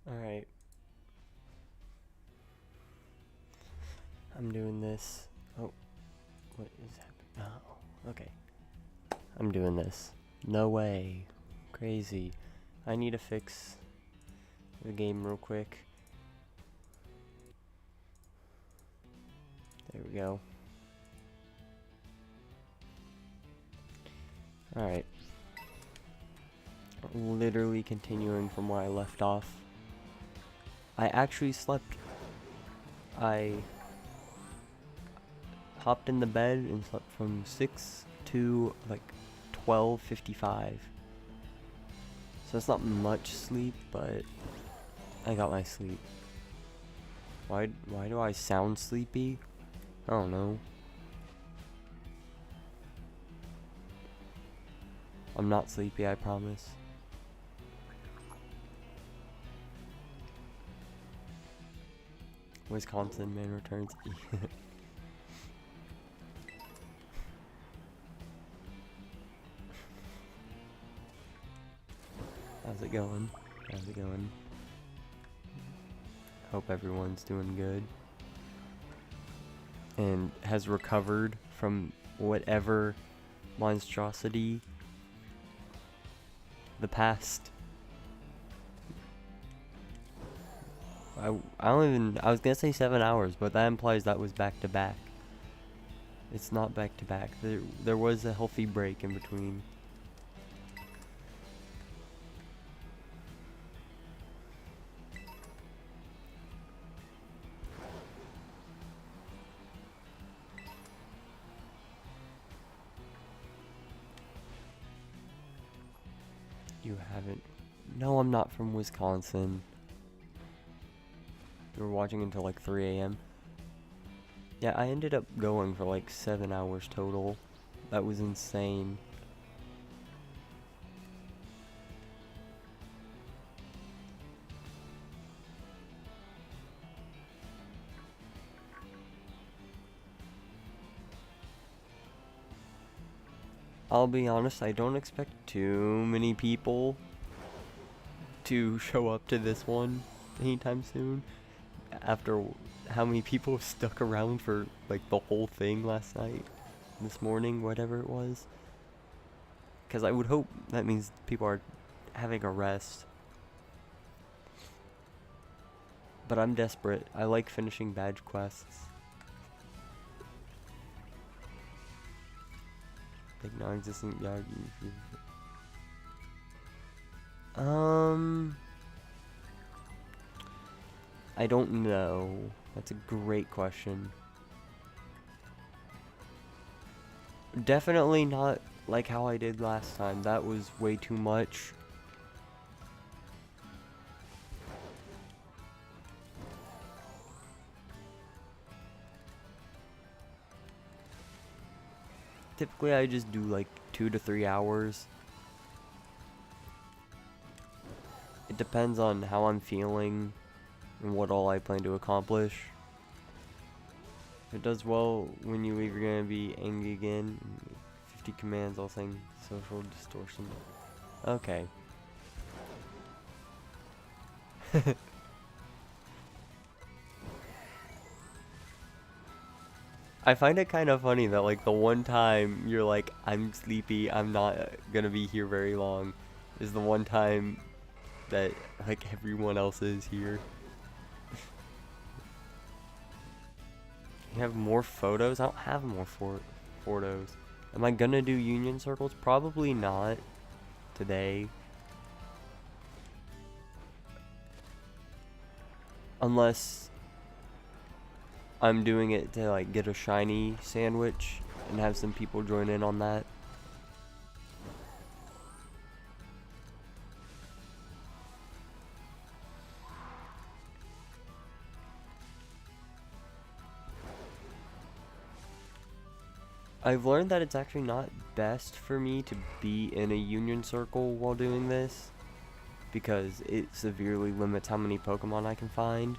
Alright, I'm doing this. Oh, what is happening? Oh, okay. I'm doing this. No way. Crazy. I need to fix the game real quick. There we go. Alright. Literally continuing from where I left off. I actually slept. I hopped in the bed and slept from 6 to like 12:55. So it's not much sleep, but I got my sleep. Why do I sound sleepy? I don't know. I'm not sleepy, I promise. Wisconsin man returns. How's it going? How's it going? Hope everyone's doing good. And has recovered from whatever monstrosity the past. I don't even, I was gonna say 7 hours, but that implies that was back to back. It's not back to back. There was a healthy break in between. You haven't. No, I'm not from Wisconsin. You were watching until like 3 a.m. Yeah, I ended up going for like 7 hours total. That was insane. I'll be honest, I don't expect too many people to show up to this one anytime soon. After how many people stuck around for like the whole thing last night, this morning, whatever it was. Because I would hope that means people are having a rest. But I'm desperate. I like finishing badge quests. Like non-existent yard. I don't know. That's a great question. Definitely not like how I did last time. That was way too much. Typically I just do like 2 to 3 hours. It depends on how I'm feeling and what all I plan to accomplish. If it does well when you leave, you're gonna be angry again. 50 commands, all saying social distortion. Okay. I find it kind of funny that like the one time you're like, I'm sleepy, I'm not gonna be here very long, is the one time that like everyone else is here. You have more photos? I don't have more photos. Am I gonna do union circles? Probably not today. Unless I'm doing it to like get a shiny sandwich and have some people join in on that. I've learned that it's actually not best for me to be in a union circle while doing this, because it severely limits how many Pokemon I can find.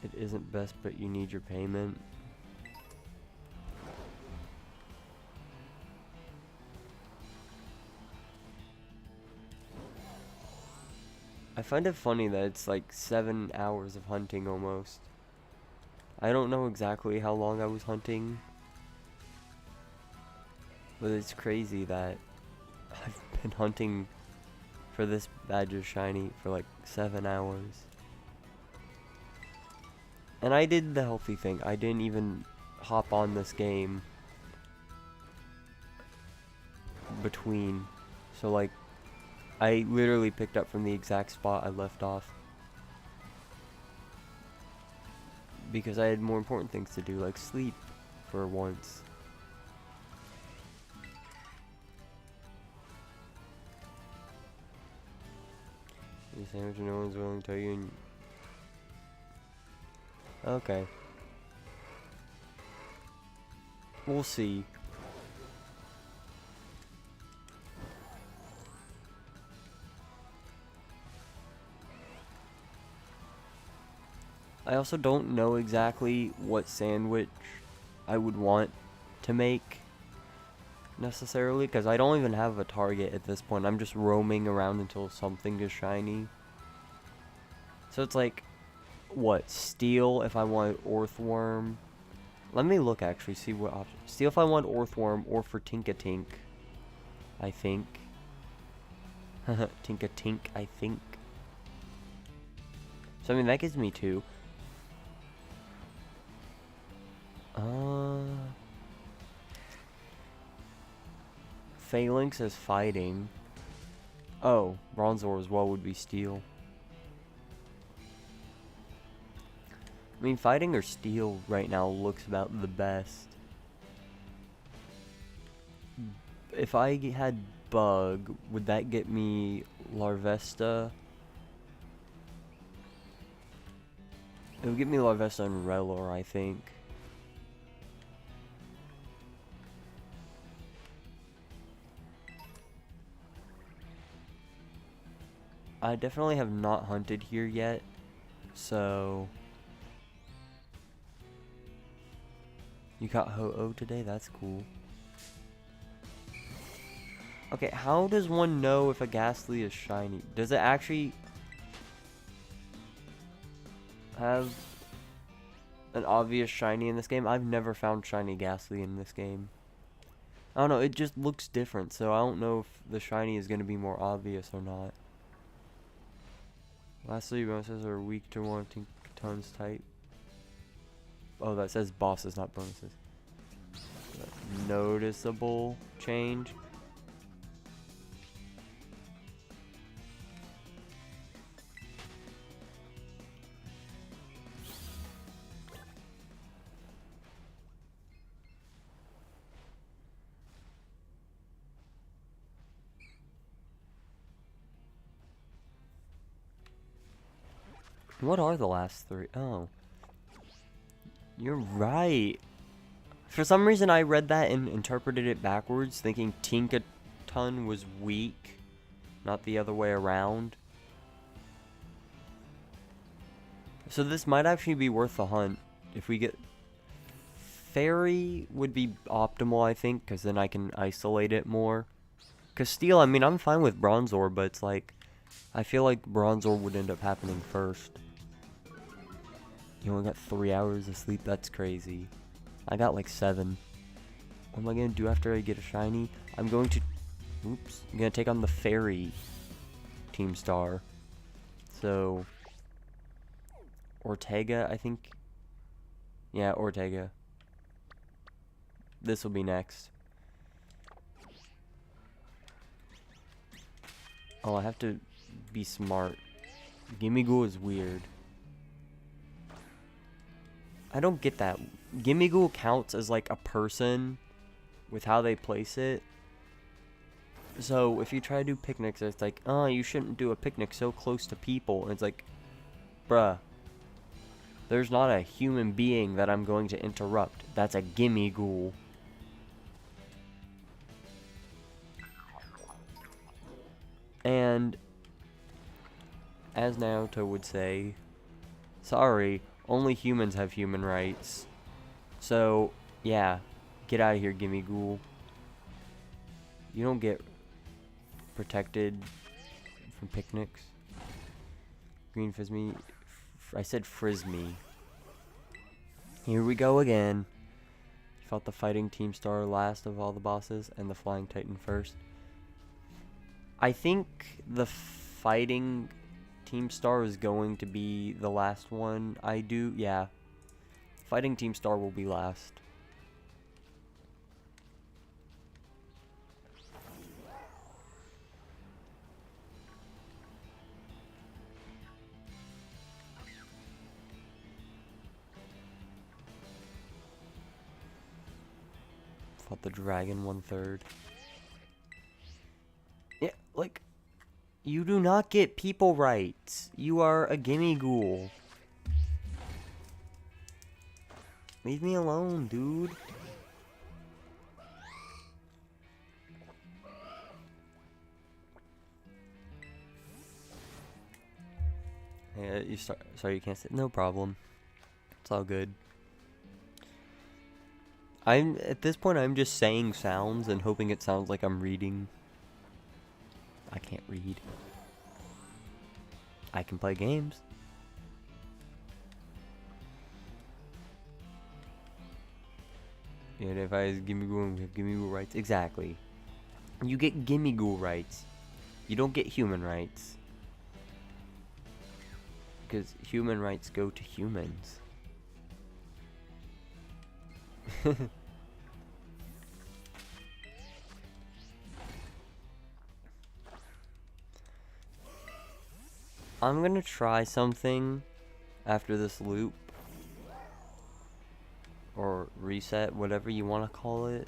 It isn't best, but you need your payment. I find it funny that it's like 7 hours of hunting almost. I don't know exactly how long I was hunting, but it's crazy that I've been hunting for this badge of shiny for like 7 hours. And I did the healthy thing. I didn't even hop on this game between. So like, I literally picked up from the exact spot I left off. Because I had more important things to do, like sleep for once. You sandwich no one's willing to tell you and okay. We'll see. I also don't know exactly what sandwich I would want to make necessarily, because I don't even have a target at this point. I'm just roaming around until something is shiny. So it's like, what, steel if I want Orthworm. Let me look actually, see what option. Steel if I want Orthworm, or for Tinkatink, I think. Tinkatink, I think. So I mean, that gives me 2. Phalanx is fighting. Oh, Bronzor as well would be steel. I mean, fighting or steel right now looks about the best. If I had bug, would that get me Larvesta? It would get me Larvesta and Relor, I think. I definitely have not hunted here yet, so... You got Ho-Oh today? That's cool. Okay, how does one know if a Ghastly is shiny? Does it actually have an obvious shiny in this game? I've never found shiny Ghastly in this game. I don't know, it just looks different, so I don't know if the shiny is going to be more obvious or not. Lastly, bonuses are weak to wanting tones type. Oh, that says bosses, not bonuses. Noticeable change. What are the last 3? Oh. You're right. For some reason I read that and interpreted it backwards, thinking Tinkaton was weak, not the other way around. So this might actually be worth the hunt. If we get... Fairy would be optimal, I think, because then I can isolate it more. Because Steel, I mean, I'm fine with Bronzor, but it's like... I feel like Bronzor would end up happening first. You only got 3 hours of sleep? That's crazy. I got like 7. What am I going to do after I get a shiny? I'm going to... Oops. I'm going to take on the Fairy Team Star. So... Ortega, I think. Yeah, Ortega. This will be next. Oh, I have to be smart. Gimmighoul is weird. I don't get that. Gimmighoul counts as like a person with how they place it. So if you try to do picnics, it's like, oh, you shouldn't do a picnic so close to people. And it's like, bruh. There's not a human being that I'm going to interrupt. That's a Gimmighoul. And as Naoto would say, sorry, Only humans have human rights. So, yeah. Get out of here, Gimme Ghoul. You don't get protected from picnics. Green Frisbee. I said Frisbee. Here we go again. Fought the Fighting Team Star last of all the bosses and the Flying Titan first. I think the Fighting Team Star is going to be the last one I do. Yeah. Fighting Team Star will be last. Fought the dragon 1/3. Yeah, like, you do not get people rights. You are a gimme ghoul. Leave me alone, dude. Yeah, sorry, you can't sit. No problem. It's all good. At this point, I'm just saying sounds and hoping it sounds like I'm reading. I can't read. I can play games. And if I gimme ghoul rights, exactly. You get gimme ghoul rights. You don't get human rights. Because human rights go to humans. I'm gonna try something after this loop. Or reset, whatever you want to call it.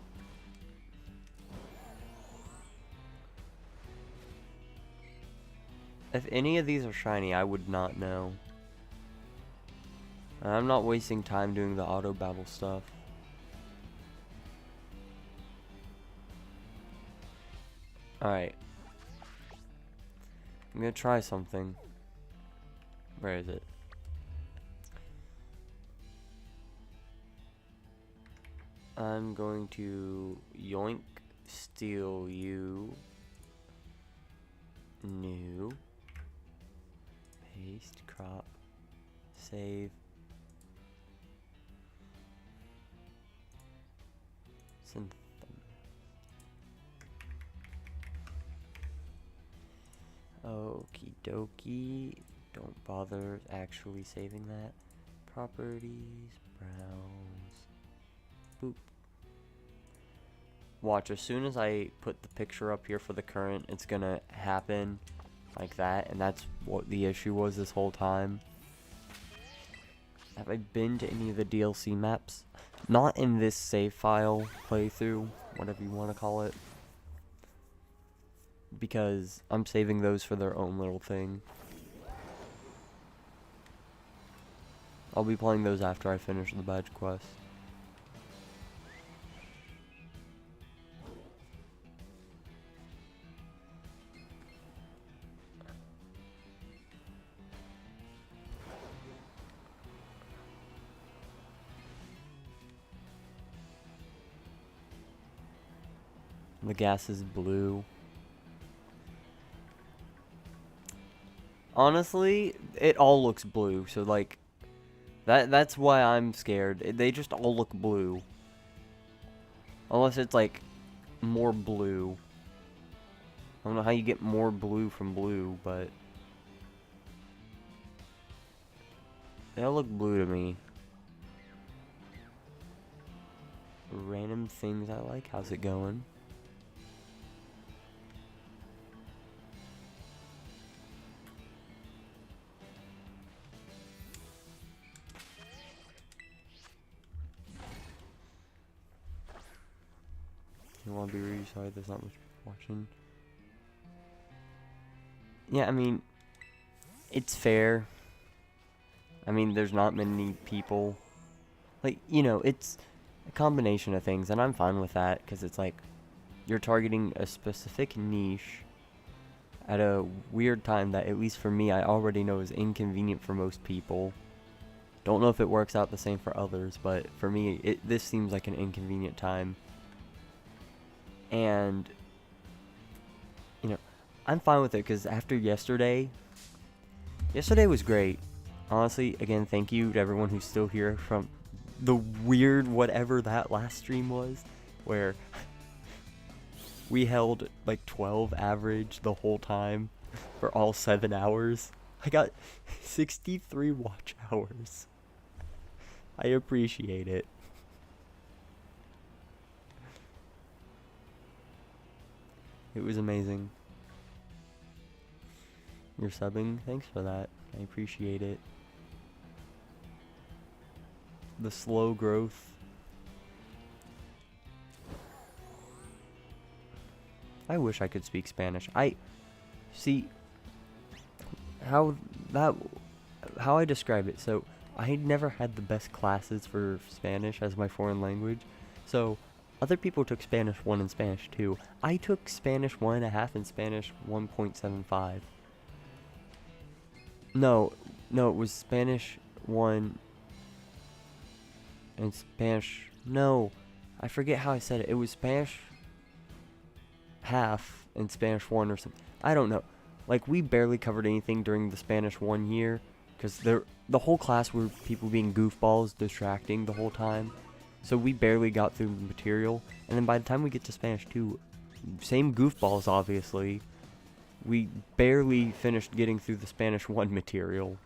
If any of these are shiny, I would not know. I'm not wasting time doing the auto battle stuff. Alright. I'm gonna try something. Where is it? I'm going to yoink, steal you. New. Paste, crop, save. Synth. Okie dokie. Don't bother actually saving that. Properties, browse. Boop. Watch, as soon as I put the picture up here for the current, it's gonna happen like that, and that's what the issue was this whole time. Have I been to any of the DLC maps? Not in this save file playthrough, whatever you want to call it. Because I'm saving those for their own little thing. I'll be playing those after I finish the badge quest. The gas is blue. Honestly, it all looks blue, so like that's why I'm scared. They just all look blue. Unless it's like more blue. I don't know how you get more blue from blue, but they all look blue to me. Random things I like. How's it going? I want to be really sorry there's not much people watching. Yeah, I mean, it's fair. I mean, there's not many people. Like, you know, it's a combination of things, and I'm fine with that, because it's like, you're targeting a specific niche at a weird time that, at least for me, I already know is inconvenient for most people. Don't know if it works out the same for others, but for me, this seems like an inconvenient time. And, you know, I'm fine with it because after yesterday was great. Honestly, again, thank you to everyone who's still here from the weird whatever that last stream was, where we held like 12 average the whole time for all 7 hours. I got 63 watch hours. I appreciate it. It was amazing. You're subbing? Thanks for that. I appreciate it. The slow growth. I wish I could speak Spanish. I see how I describe it. So I never had the best classes for Spanish as my foreign language. So other people took Spanish 1 and Spanish 2. I took Spanish 1.5 and Spanish 1.75. No, it was Spanish 1 and Spanish... No, I forget how I said it. It was Spanish half and Spanish 1 or something. I don't know. Like, we barely covered anything during the Spanish 1 year, because the whole class were people being goofballs, distracting the whole time. So we barely got through the material. And then by the time we get to Spanish 2, same goofballs, obviously. We barely finished getting through the Spanish 1 material.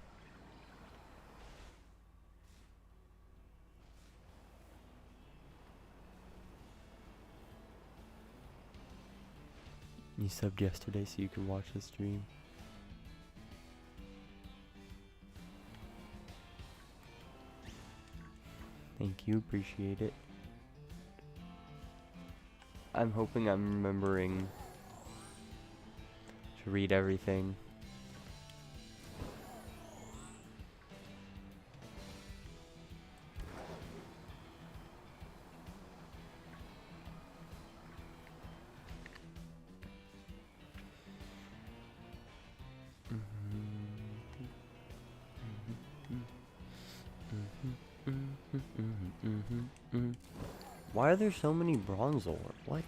You subbed yesterday so you could watch the stream. Thank you, appreciate it. I'm hoping I'm remembering to read everything. Why are there so many Bronzor? What?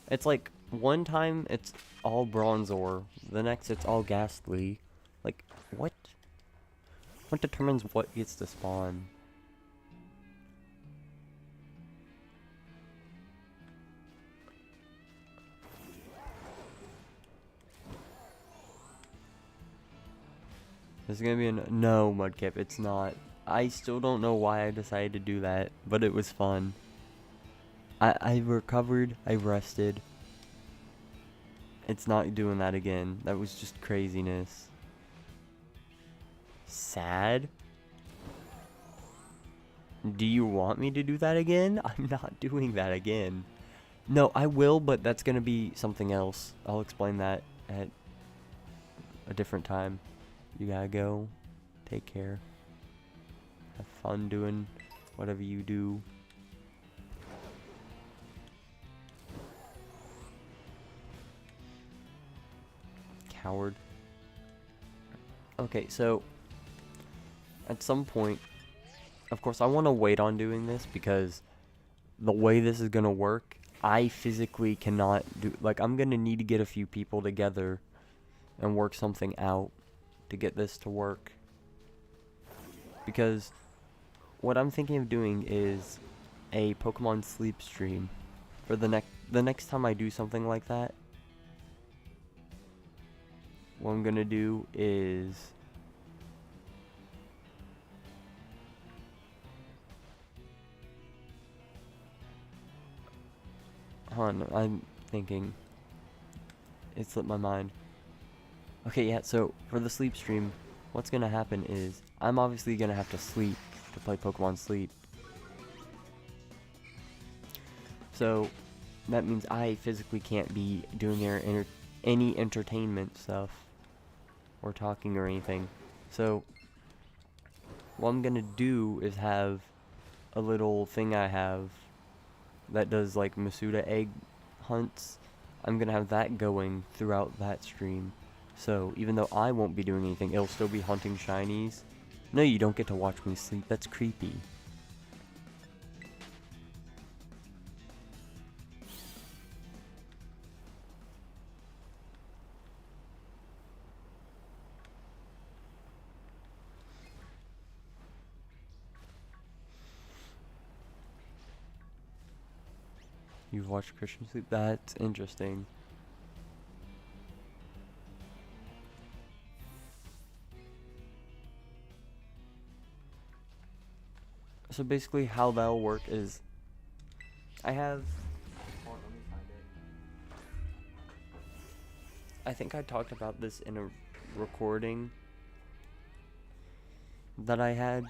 It's like, one time it's all Bronzor, the next it's all Ghastly. Like, what? What determines what gets to spawn? This is gonna be no, Mudkip, it's not. I still don't know why I decided to do that, but it was fun. I recovered, I rested. It's not doing that again. That was just craziness. Sad? Do you want me to do that again? I'm not doing that again. No, I will, but that's gonna be something else. I'll explain that at a different time. You gotta go. Take care. Have fun doing whatever you do. Coward. Okay, so at some point, of course, I want to wait on doing this because the way this is gonna work, I physically cannot do. Like, I'm gonna need to get a few people together and work something out to get this to work. Because what I'm thinking of doing is a Pokemon Sleep stream for the next time I do something like that. What I'm gonna do is hold on, I'm thinking. It slipped my mind. Okay, yeah, so for the sleep stream, what's gonna happen is I'm obviously gonna have to sleep to play Pokemon Sleep. So that means I physically can't be doing any entertainment stuff or talking or anything. So what I'm gonna do is have a little thing I have that does like Masuda egg hunts. I'm gonna have that going throughout that stream. So even though I won't be doing anything, it'll still be hunting shinies. No, you don't get to watch me sleep. That's creepy. You've watched Christian sleep? That's interesting. So basically how that'll work is I have hold on, let me find it. I think I talked about this in a recording that I had.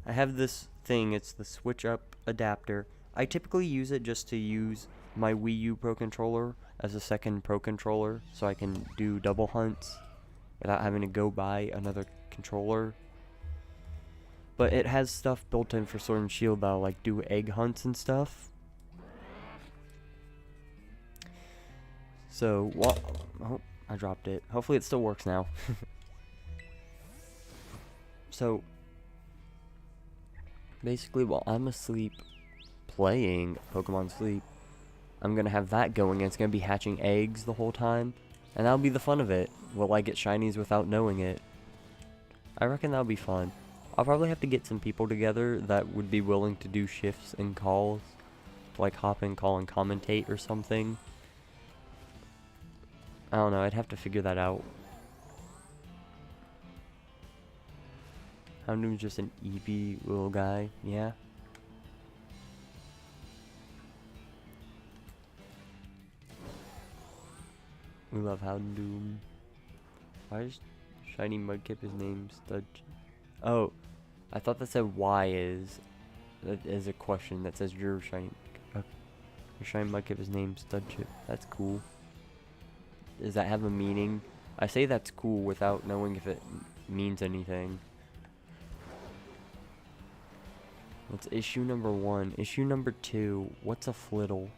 I have this thing, it's the switch up adapter. I typically use it just to use my Wii U Pro Controller as a second Pro Controller so I can do double hunts without having to go buy another controller. But it has stuff built in for Sword and Shield that'll like do egg hunts and stuff. So, oh, I dropped it. Hopefully it still works now. So, basically while I'm asleep playing Pokemon Sleep, I'm gonna have that going and it's gonna be hatching eggs the whole time. And that'll be the fun of it. Will I get shinies without knowing it? I reckon that'll be fun. I'll probably have to get some people together that would be willing to do shifts and calls. To like hop in, call, and commentate or something. I don't know, I'd have to figure that out. Houndoom's just an Eevee little guy, yeah. We love Houndoom. Why is Shiny Mudkip his name Stud? Oh, I thought that said why is. That is a question that says your Shiny Mudkip is named Studchip. That's cool. Does that have a meaning? I say that's cool without knowing if it means anything. That's issue number 1. Issue number 2. What's a flittle?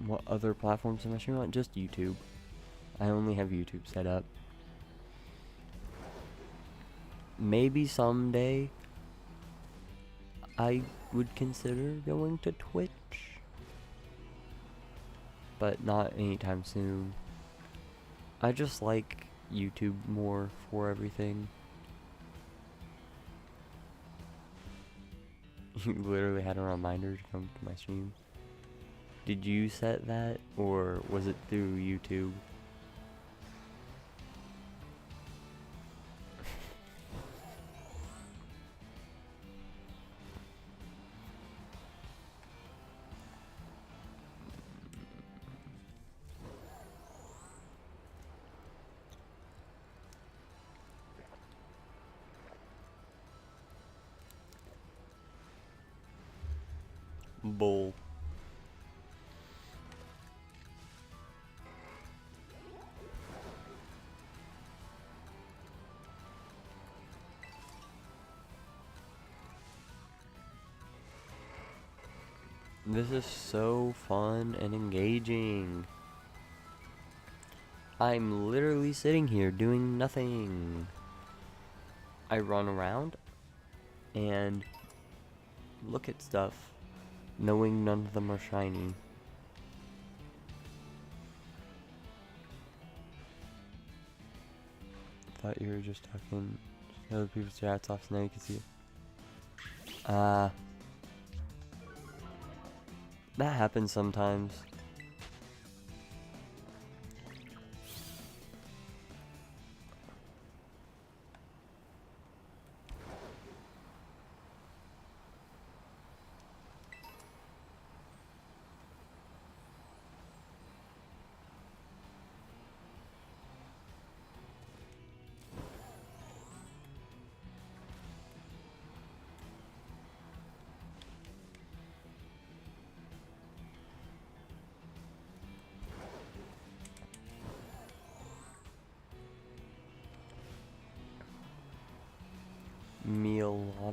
What other platforms am I streaming on? Just YouTube. I only have YouTube set up. Maybe someday I would consider going to Twitch, but not anytime soon. I just like YouTube more for everything. You literally had a reminder to come to my stream. Did you set that, or was it through YouTube? Bull. This is so fun and engaging. I'm literally sitting here doing nothing. I run around and look at stuff, knowing none of them are shiny. Thought you were just talking other people's chats off, so now you can see it. That happens sometimes.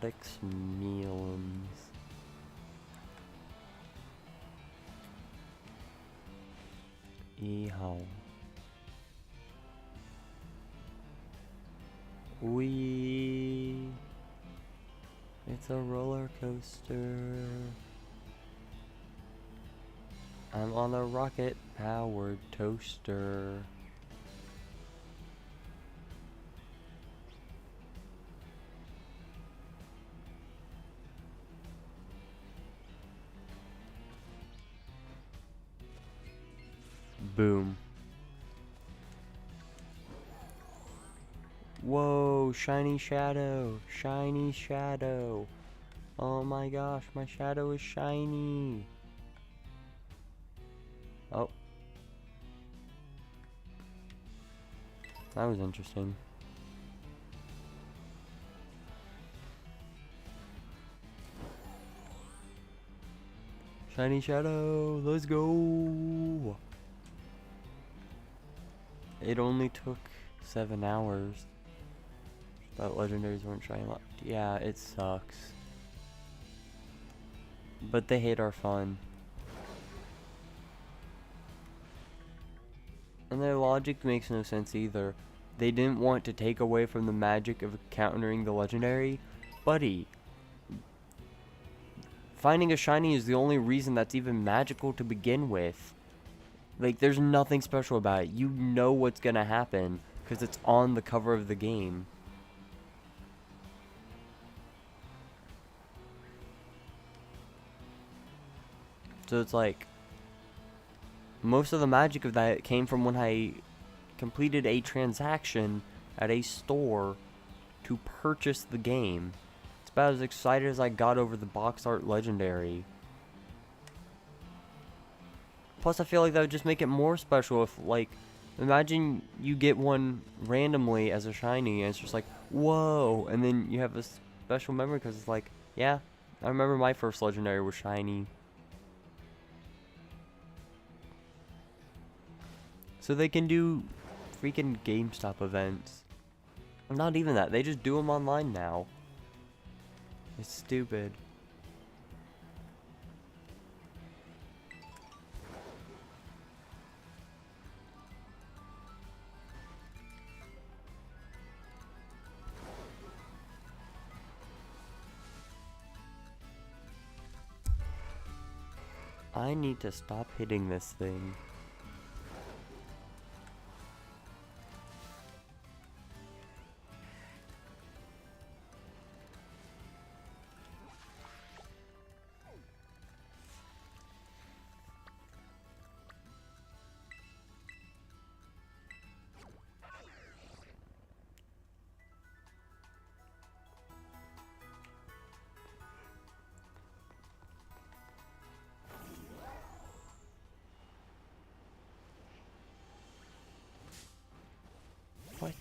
Codex Melons. Yeehaw. Wee. It's a roller coaster. I'm on a rocket powered toaster. Boom. Whoa, shiny shadow, shiny shadow. Oh my gosh, my shadow is shiny. Oh. That was interesting. Shiny shadow, let's go. It only took 7 hours. But legendaries weren't shiny left. Yeah, it sucks. But they hate our fun. And their logic makes no sense either. They didn't want to take away from the magic of countering the legendary. Buddy, finding a shiny is the only reason that's even magical to begin with. Like, there's nothing special about it. You know what's gonna happen because it's on the cover of the game. So it's like, most of the magic of that came from when I completed a transaction at a store to purchase the game. It's about as excited as I got over the box art legendary. Plus, I feel like that would just make it more special if, like, imagine you get one randomly as a shiny and it's just like, whoa, and then you have a special memory because it's like, yeah, I remember my first legendary was shiny. So they can do freaking GameStop events. Not even that, they just do them online now. It's stupid. I need to stop hitting this thing. What?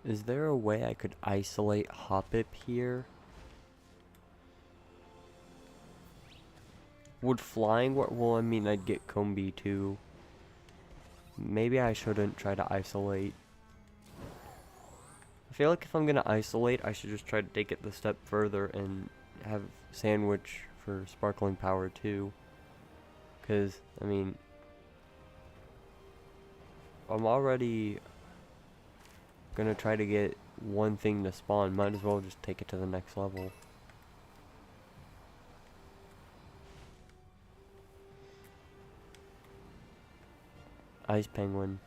Is there a way I could isolate Hoppip here? Would flying work? Well, I mean, I'd get Combi too. Maybe I shouldn't try to isolate. I feel like if I'm gonna isolate, I should just try to take it the step further and have Sandwich for Sparkling Power too. Because, I mean, I'm already gonna try to get one thing to spawn. Might as well just take it to the next level. Ice Penguin.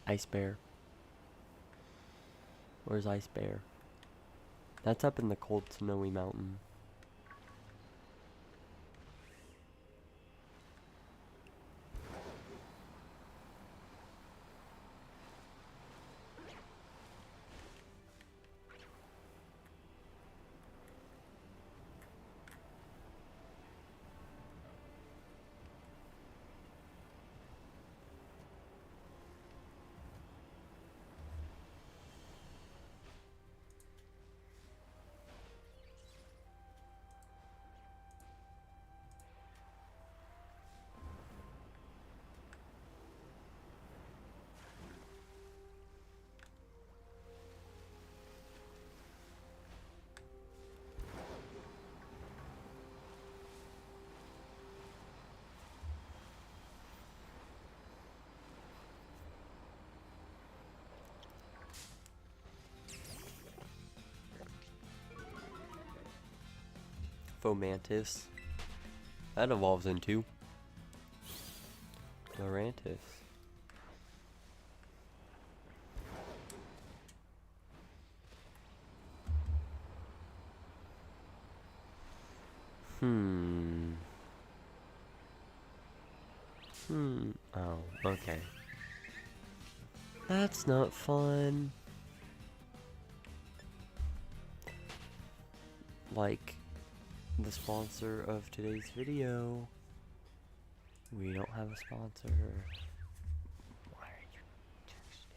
Ice Bear. Where's Ice Bear? That's up in the cold snowy mountain. Fomantis. That evolves into Lurantis. Oh, okay. That's not fun. Like the sponsor of today's video. We don't have a sponsor. Why are you texting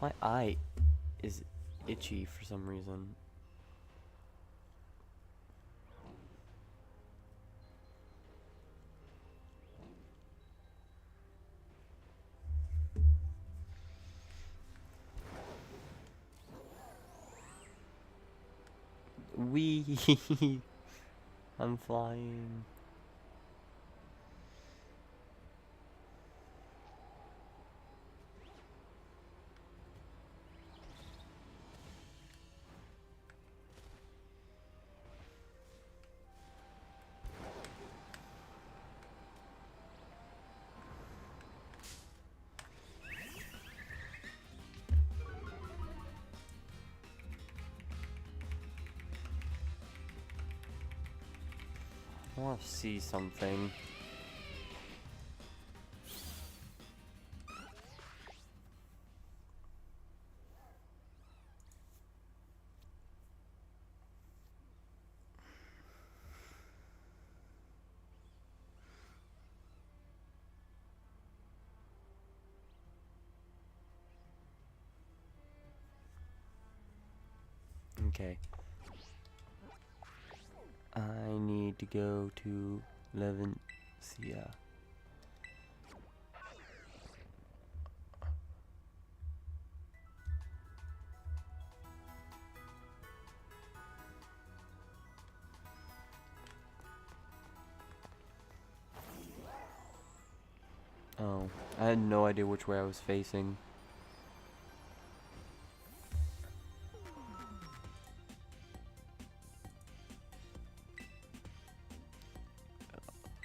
me? My eye is itchy for some reason. Wee. I'm flying. I want to see something. Okay. I need to go to Levencia. Oh, I had no idea which way I was facing.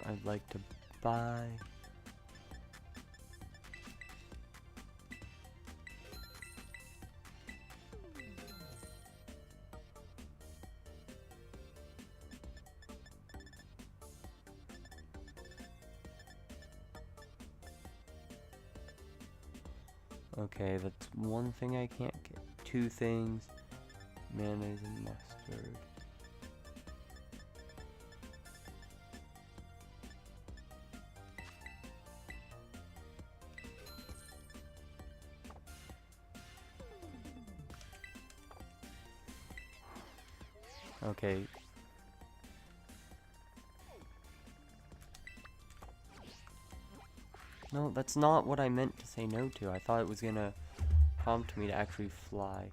I'd like to buy. Okay, that's one thing I can't get. Two things. Mayonnaise and mustard. Okay. No, that's not what I meant to say no to. I thought it was gonna prompt me to actually fly.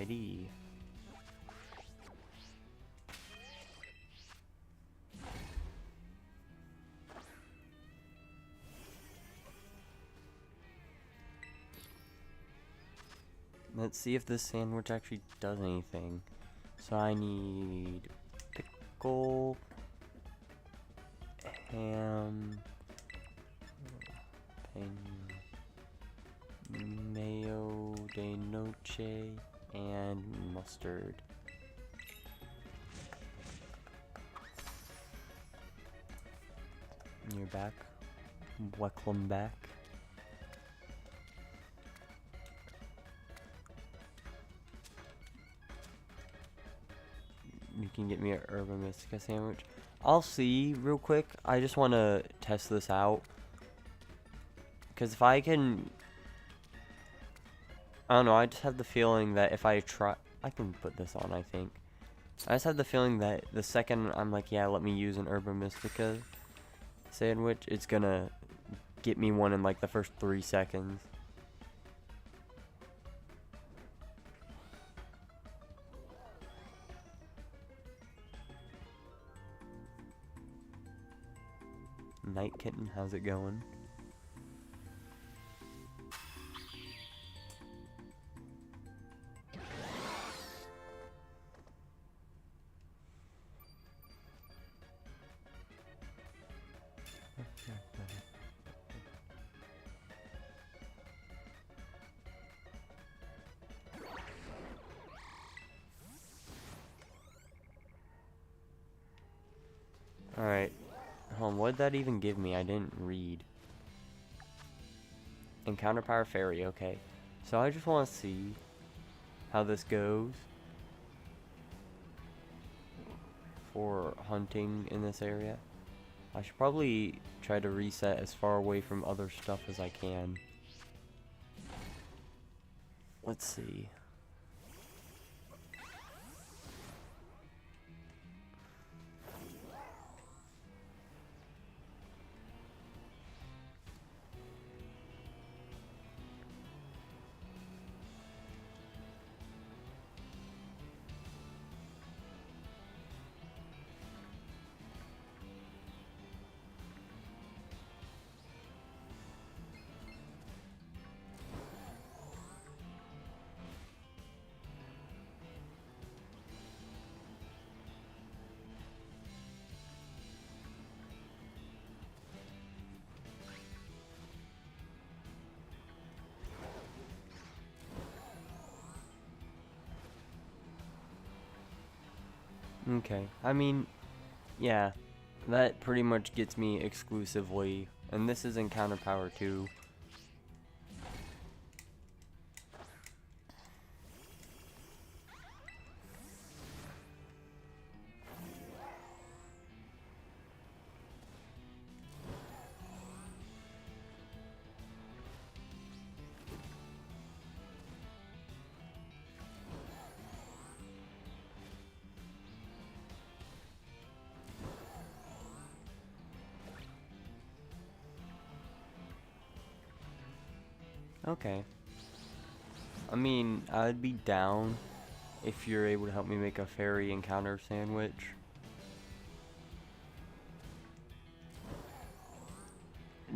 Alrighty. Let's see if this sandwich actually does anything. So I need pickle, ham, mayo de noche, and mustard. You're back. Welcome back. You can get me a Herba Mystica sandwich. I'll see real quick. I just want to test this out. Because if I can... I don't know, I just have the feeling that if I try... I can put this on, I think. I just have the feeling that the second I'm like, yeah, let me use an Herba Mystica sandwich, it's gonna get me one in like the first 3 seconds. Night Kitten, how's it going? Alright. Hold on, what did that even give me? I didn't read. Encounter Power Fairy, okay. So I just want to see how this goes for hunting in this area. I should probably try to reset as far away from other stuff as I can. Let's see. Okay, I mean, yeah, that pretty much gets me exclusively, and this is Encounter Power 2. Okay. I mean, I'd be down if you're able to help me make a fairy encounter sandwich.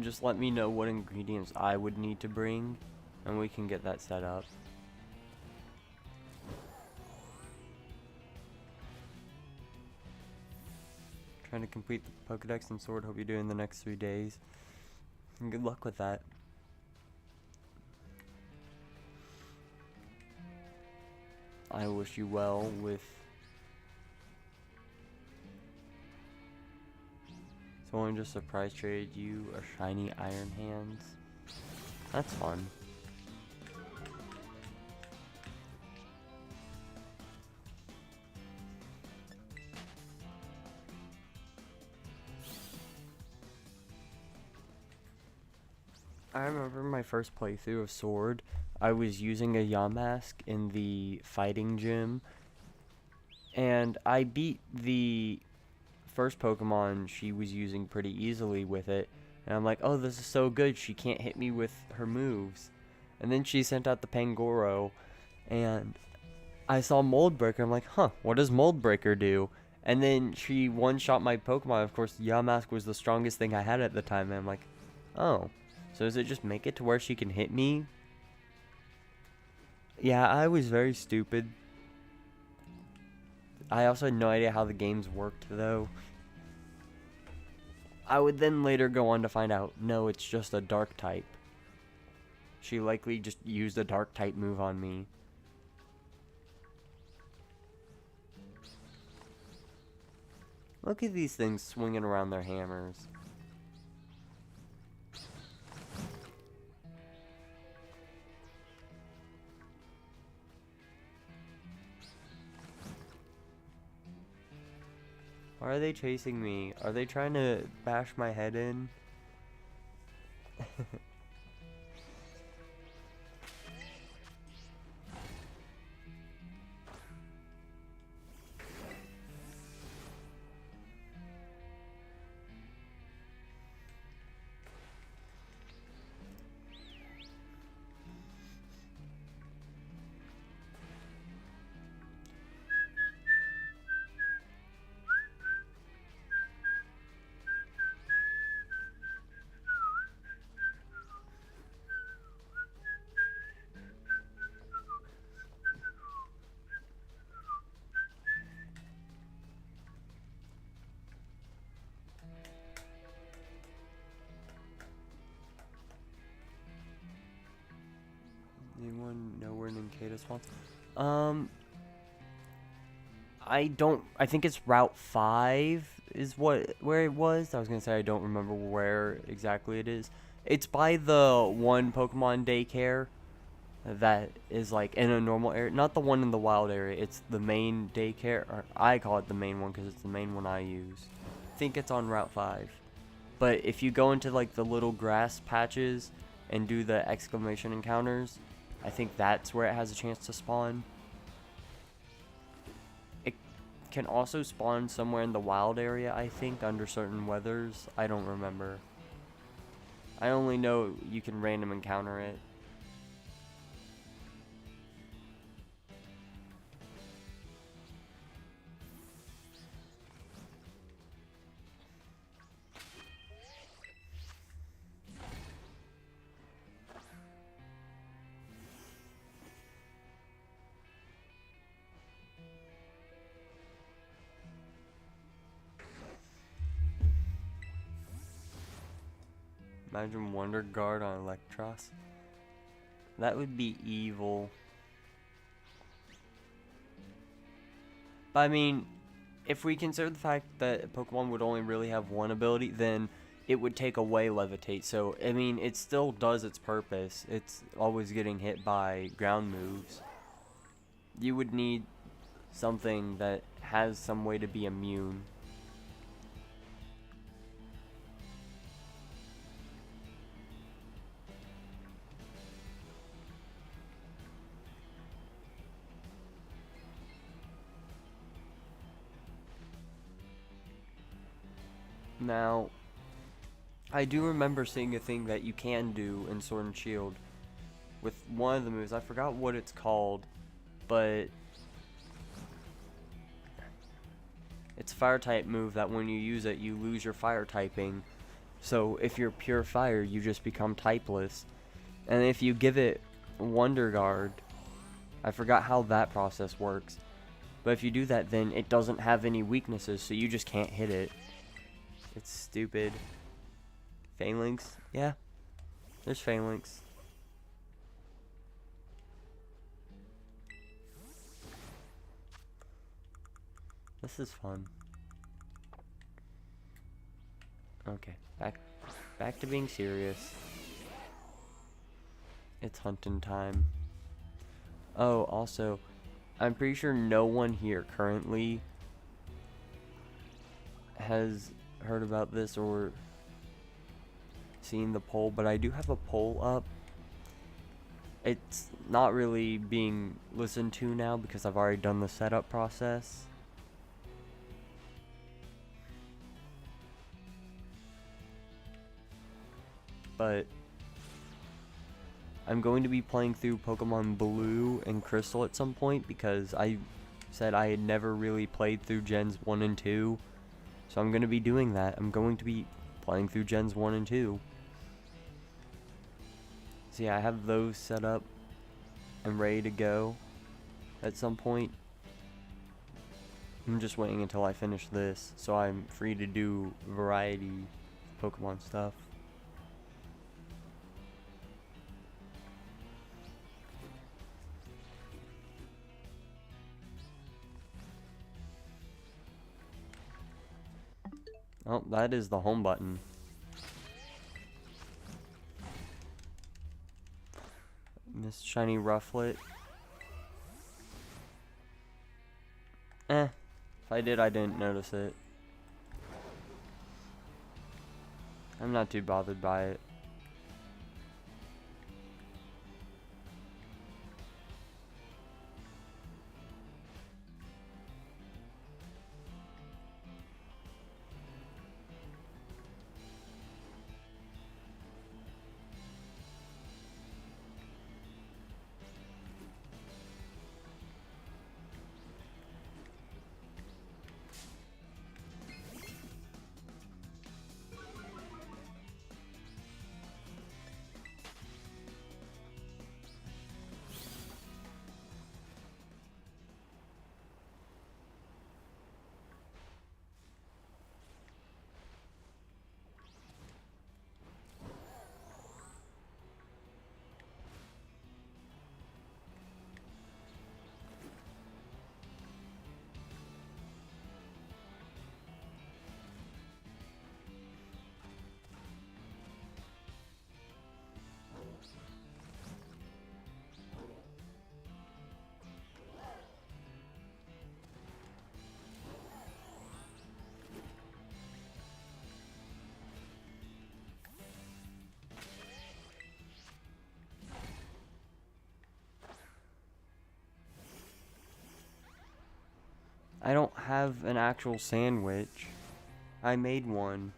Just let me know what ingredients I would need to bring, and we can get that set up. Trying to complete the Pokedex and Sword. Hope you do in the next 3 days. And good luck with that. I wish you well with someone just surprise traded you a shiny Iron Hands. That's fun. I remember my first playthrough of Sword, I was using a Yamask in the fighting gym, and I beat the first Pokemon she was using pretty easily with it, and I'm like, oh, this is so good, she can't hit me with her moves. And then she sent out the Pangoro, and I saw Mold Breaker. I'm like, huh, what does Mold Breaker do? And then she one-shot my Pokemon. Of course, Yamask was the strongest thing I had at the time. And I'm like, oh, so does it just make it to where she can hit me? Yeah, I was very stupid. I also had no idea how the games worked, though. I would then later go on to find out, no, it's just a Dark type. She likely just used a Dark type move on me. Look at these things swinging around their hammers. Why are they chasing me? Are they trying to bash my head in? Anyone know where Nincada spawns? I think it's Route 5 is where it was. I was gonna say I don't remember where exactly it is. It's by the one Pokemon daycare that is like in a normal area, not the one in the wild area. It's the main daycare, or I call it the main one because it's the main one I use. I think it's on Route 5. But if you go into like the little grass patches and do the exclamation encounters, I think that's where it has a chance to spawn. It can also spawn somewhere in the wild area, I think, under certain weathers. I don't remember. I only know you can random encounter it. Imagine Wonder Guard on Electros. That would be evil. But I mean, if we consider the fact that Pokemon would only really have one ability, then it would take away Levitate. So, I mean, it still does its purpose. It's always getting hit by ground moves. You would need something that has some way to be immune. Now, I do remember seeing a thing that you can do in Sword and Shield with one of the moves. I forgot what it's called, but it's a fire type move that when you use it, you lose your fire typing. So if you're pure fire, you just become typeless. And if you give it Wonder Guard, I forgot how that process works, but if you do that, then it doesn't have any weaknesses, so you just can't hit it. It's stupid. Phalanx? Yeah. There's Phalanx. This is fun. Okay, back to being serious. It's hunting time. Oh, also, I'm pretty sure no one here currently has heard about this or seen the poll, but I do have a poll up. It's not really being listened to now because I've already done the setup process. But I'm going to be playing through Pokemon Blue and Crystal at some point because I said I had never really played through Gens 1 and 2. So I'm going to be doing that. I'm going to be playing through Gens 1 and 2. So yeah, I have those set up and ready to go at some point. I'm just waiting until I finish this so I'm free to do variety Pokemon stuff. Oh, that is the home button. Miss Shiny Rufflet. If I did, I didn't notice it. I'm not too bothered by it. I don't have an actual sandwich. I made one.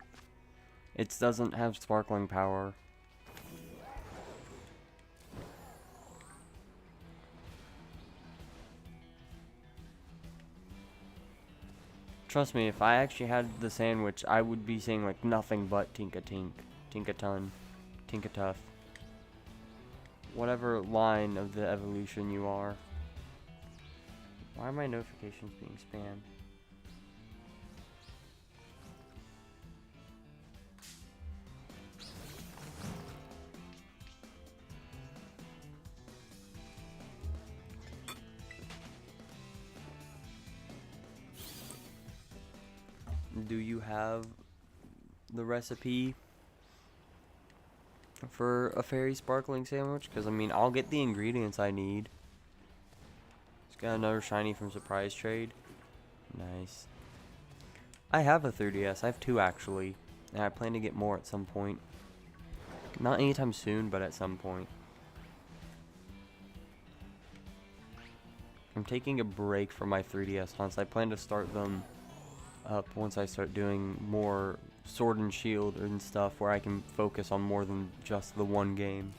It doesn't have sparkling power. Trust me, if I actually had the sandwich, I would be saying like nothing but Tinka-Tink, Tinka-Ton, Tinka-Tuff. Whatever line of the evolution you are. Why are my notifications being spammed? Do you have the recipe for a fairy sparkling sandwich? Because, I mean, I'll get the ingredients I need. Just got another shiny from Surprise Trade. Nice. I have a 3DS. I have two, actually. And I plan to get more at some point. Not anytime soon, but at some point. I'm taking a break from my 3DS hunts. I plan to start them up once I start doing more Sword and Shield and stuff where I can focus on more than just the one game.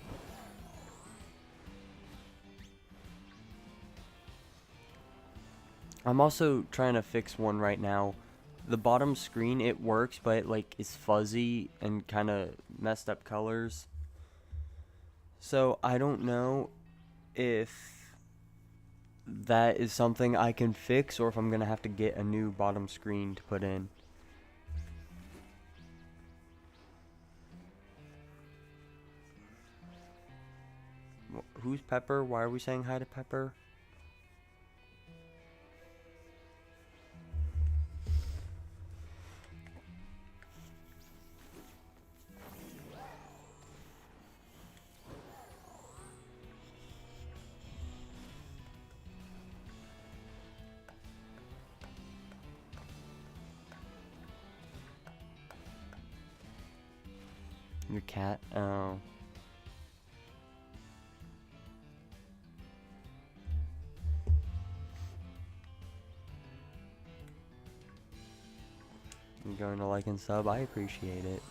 I'm also trying to fix one right now. The bottom screen, it works, but it like is fuzzy and kind of messed up colors. So I don't know if that is something I can fix or if I'm gonna have to get a new bottom screen to put in. Who's Pepper? Why are we saying hi to Pepper? Your cat? Oh. You're going to like and sub? I appreciate it.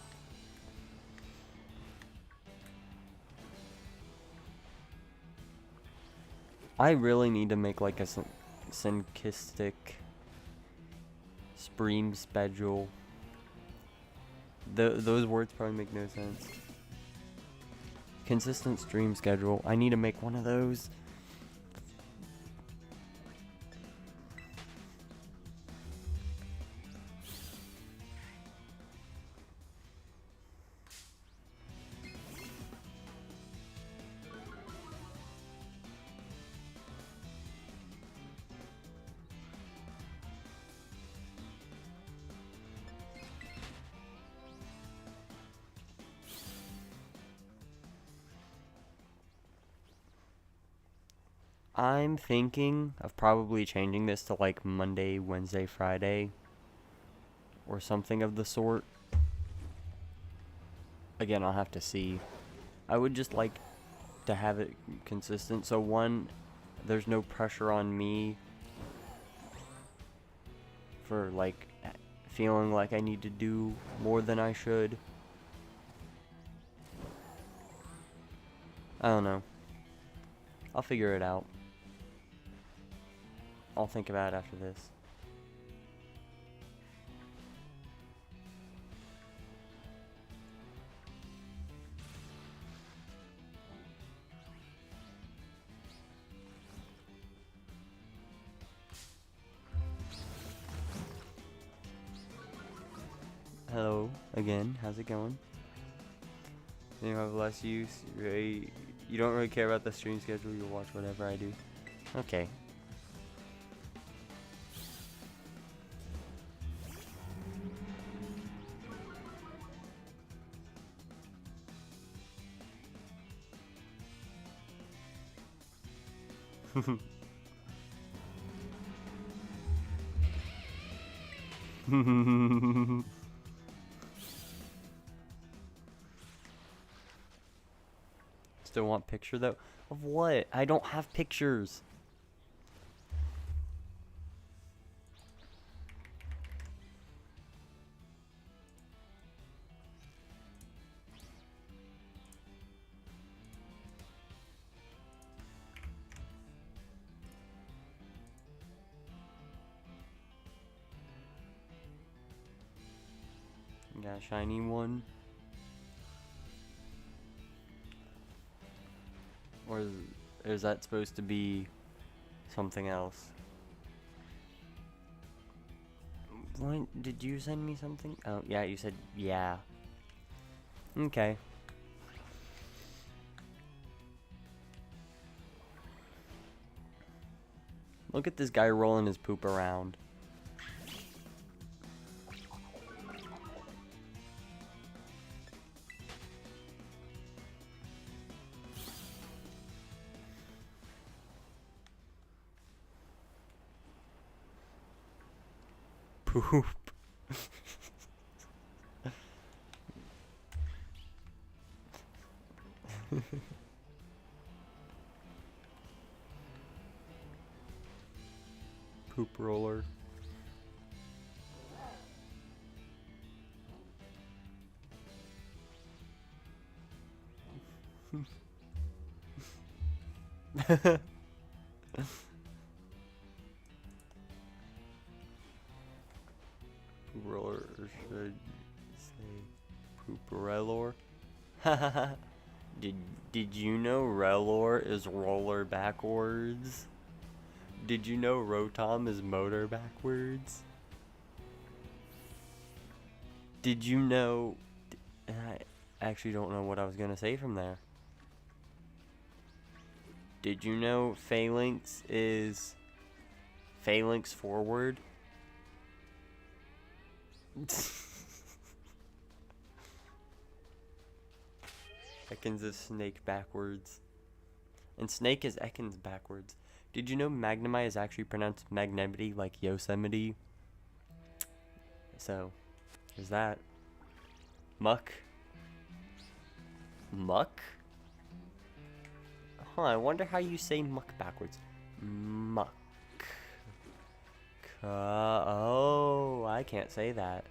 I really need to make like a synchistic stream schedule. Those words probably make no sense. Consistent stream schedule. I need to make one of those. I'm thinking of probably changing this to like Monday, Wednesday, Friday, or something of the sort. Again, I'll have to see. I would just like to have it consistent. So one, there's no pressure on me for like feeling like I need to do more than I should. I don't know. I'll figure it out. I'll think about it after this. Hello again. How's it going? You have less use. You don't really care about the stream schedule. You'll watch whatever I do. Okay. Still want picture though? Of what? I don't have pictures. Got a shiny one. Or is that supposed to be something else? What? Did you send me something? Oh, yeah, you said yeah. Okay. Look at this guy rolling his poop around. Poop. Poop roller. Poop roller, or should I say pooperellor? Did you know Relor is roller backwards? Did you know Rotom is motor backwards? Did you know... I actually don't know what I was gonna say from there. Did you know Phalanx is Phalanx forward? Ekans is snake backwards. And snake is Ekans backwards. Did you know Magnemite is actually pronounced Magnemity like Yosemite? So, there's that. Muck. Muck? Huh, I wonder how you say muck backwards. Muck. Oh, I can't say that.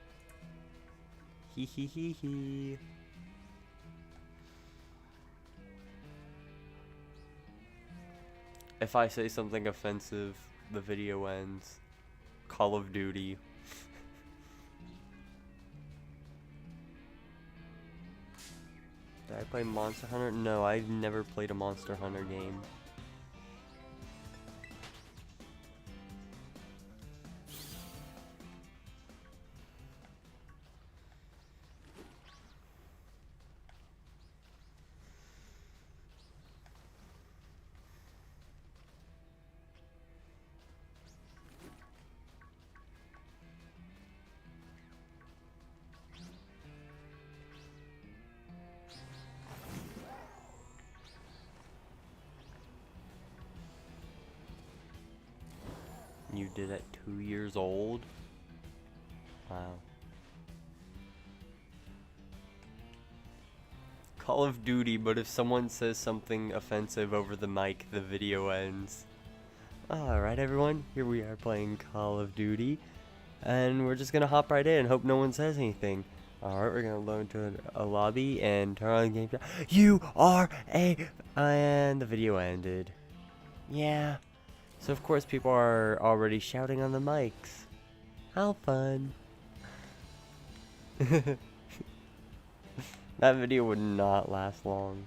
Hee hee hee hee. If I say something offensive, the video ends. Call of Duty. Did I play Monster Hunter? No, I've never played a Monster Hunter game. You did at 2 years old? Wow. Call of Duty, but if someone says something offensive over the mic, the video ends. Alright everyone, here we are playing Call of Duty, and we're just gonna hop right in, hope no one says anything. Alright, we're gonna load into a lobby and turn on game. You are a... and the video ended. Yeah. So of course people are already shouting on the mics. How fun. That video would not last long.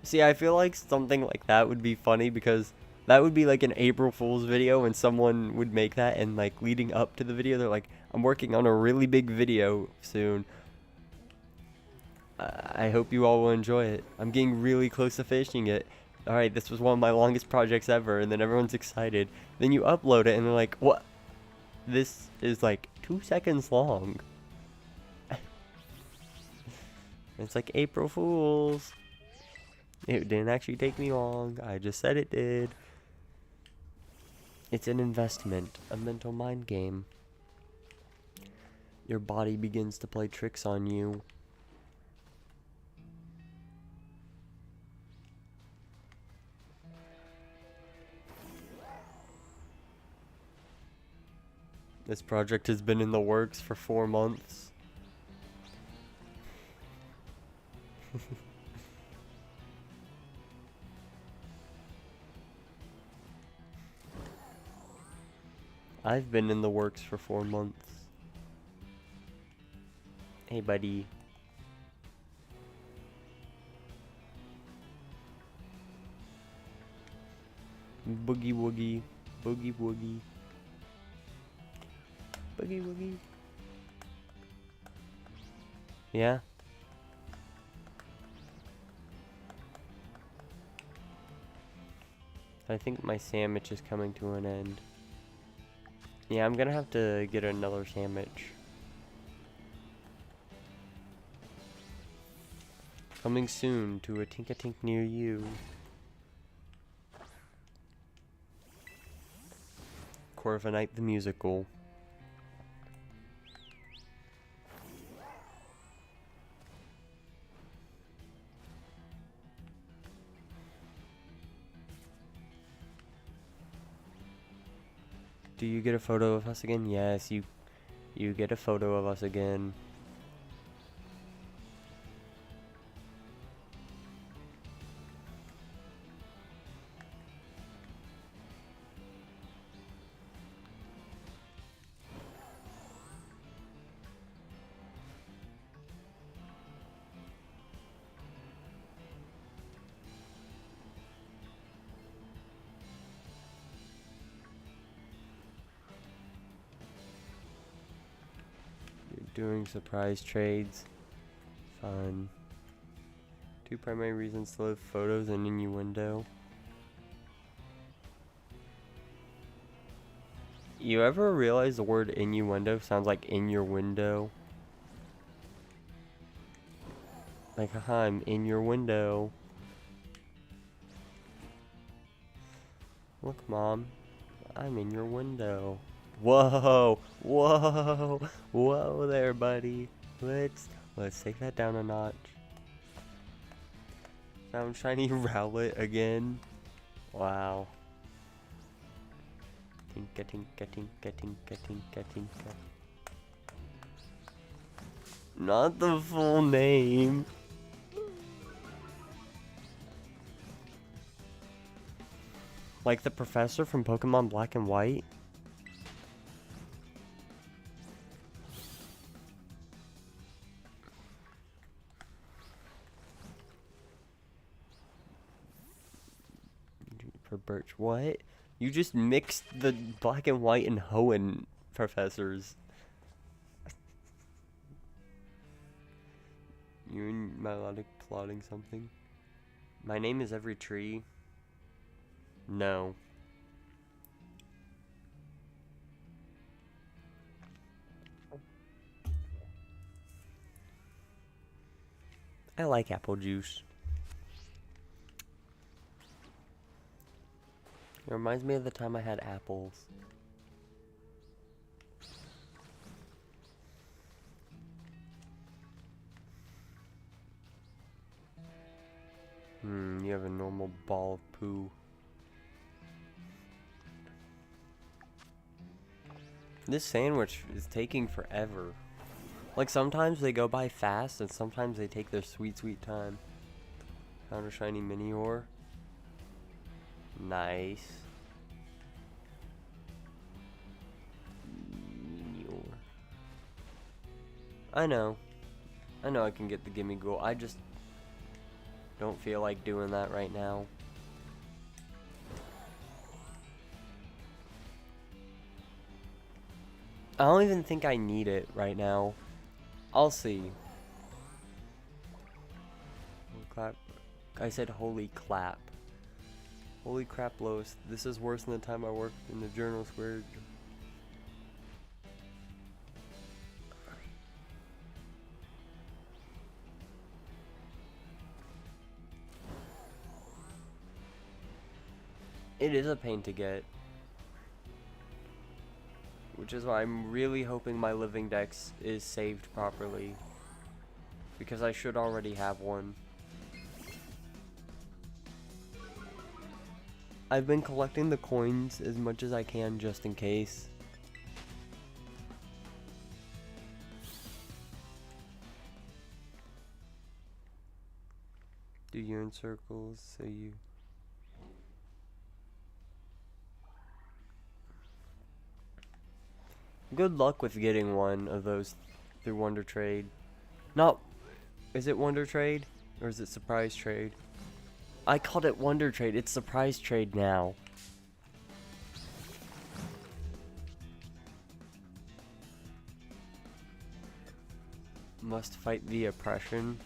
See, I feel like something like that would be funny because that would be like an April Fool's video when someone would make that, and like leading up to the video they're like, I'm working on a really big video soon. I hope you all will enjoy it. I'm getting really close to finishing it. Alright, this was one of my longest projects ever, and then everyone's excited. Then you upload it and they're like, what? This is like 2 seconds long. It's like April Fools. It didn't actually take me long. I just said it did. It's an investment, a mental mind game. Your body begins to play tricks on you. This project has been in the works for 4 months. I've been in the works for 4 months. Hey, buddy. Boogie woogie. Boogie woogie. Boogie woogie. Yeah? I think my sandwich is coming to an end. Yeah, I'm gonna have to get another sandwich. Coming soon to a Tink-a-Tink near you. Corviknight the Musical. Do you get a photo of us again? Yes, you get a photo of us again. Doing surprise trades. Fun. 2 primary reasons to load photos and innuendo. You ever realize the word innuendo sounds like in your window? Like, haha, I'm in your window. Look, Mom. I'm in your window. Whoa, whoa, whoa there, buddy. Let's take that down a notch. Found shiny Rowlet again. Wow. Tinka tinka tinka tinka tinka tinka. Not the full name. Like the professor from Pokemon Black and White? For Birch, what? You just mixed the Black and White and Hoenn professors. You and Melodic plotting something? My name is every tree. No. I like apple juice. It reminds me of the time I had apples. You have a normal ball of poo. This sandwich is taking forever. Like, sometimes they go by fast, and sometimes they take their sweet, sweet time. Found a shiny mini ore. Nice. Mini ore. I know I can get the gimme goal. I just don't feel like doing that right now. I don't even think I need it right now. I'll see. Clap. I said holy clap. Holy crap, Lois. This is worse than the time I worked in the Journal Square. It is a pain to get. Which is why I'm really hoping my living dex is saved properly. Because I should already have one. I've been collecting the coins as much as I can just in case. Do you in circles so you... Good luck with getting one of those through Wonder Trade. Not... Is it Wonder Trade? Or is it Surprise Trade? I called it Wonder Trade. It's Surprise Trade now. Must fight the oppression.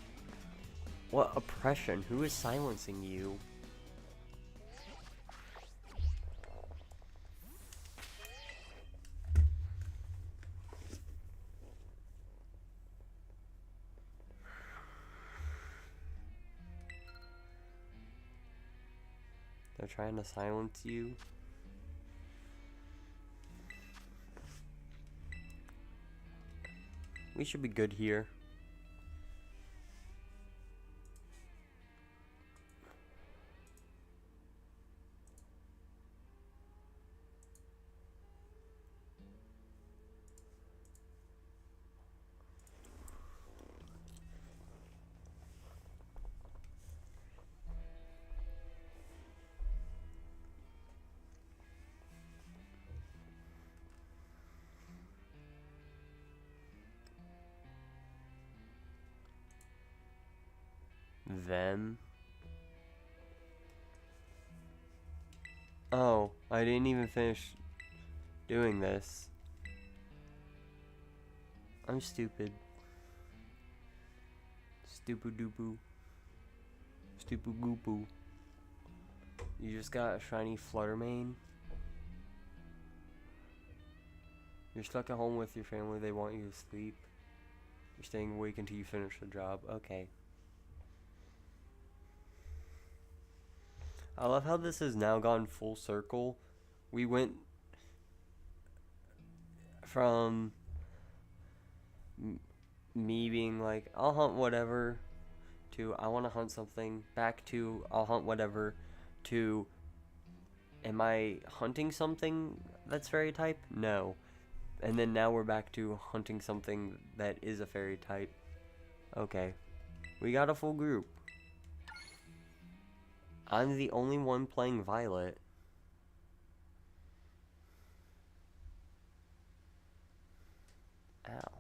What oppression? Who is silencing you? They're trying to silence you. We should be good here. Them? Oh, I didn't even finish doing this. I'm stupid. Stupid doopoo. Stupid goopoo. You just got a shiny Fluttermane? You're stuck at home with your family, they want you to sleep. You're staying awake until you finish the job. Okay. I love how this has now gone full circle. We went from me being like, I'll hunt whatever, to I want to hunt something, back to I'll hunt whatever, to am I hunting something that's fairy type? No. And then now we're back to hunting something that is a fairy type. Okay. We got a full group. I'm the only one playing Violet. Ow.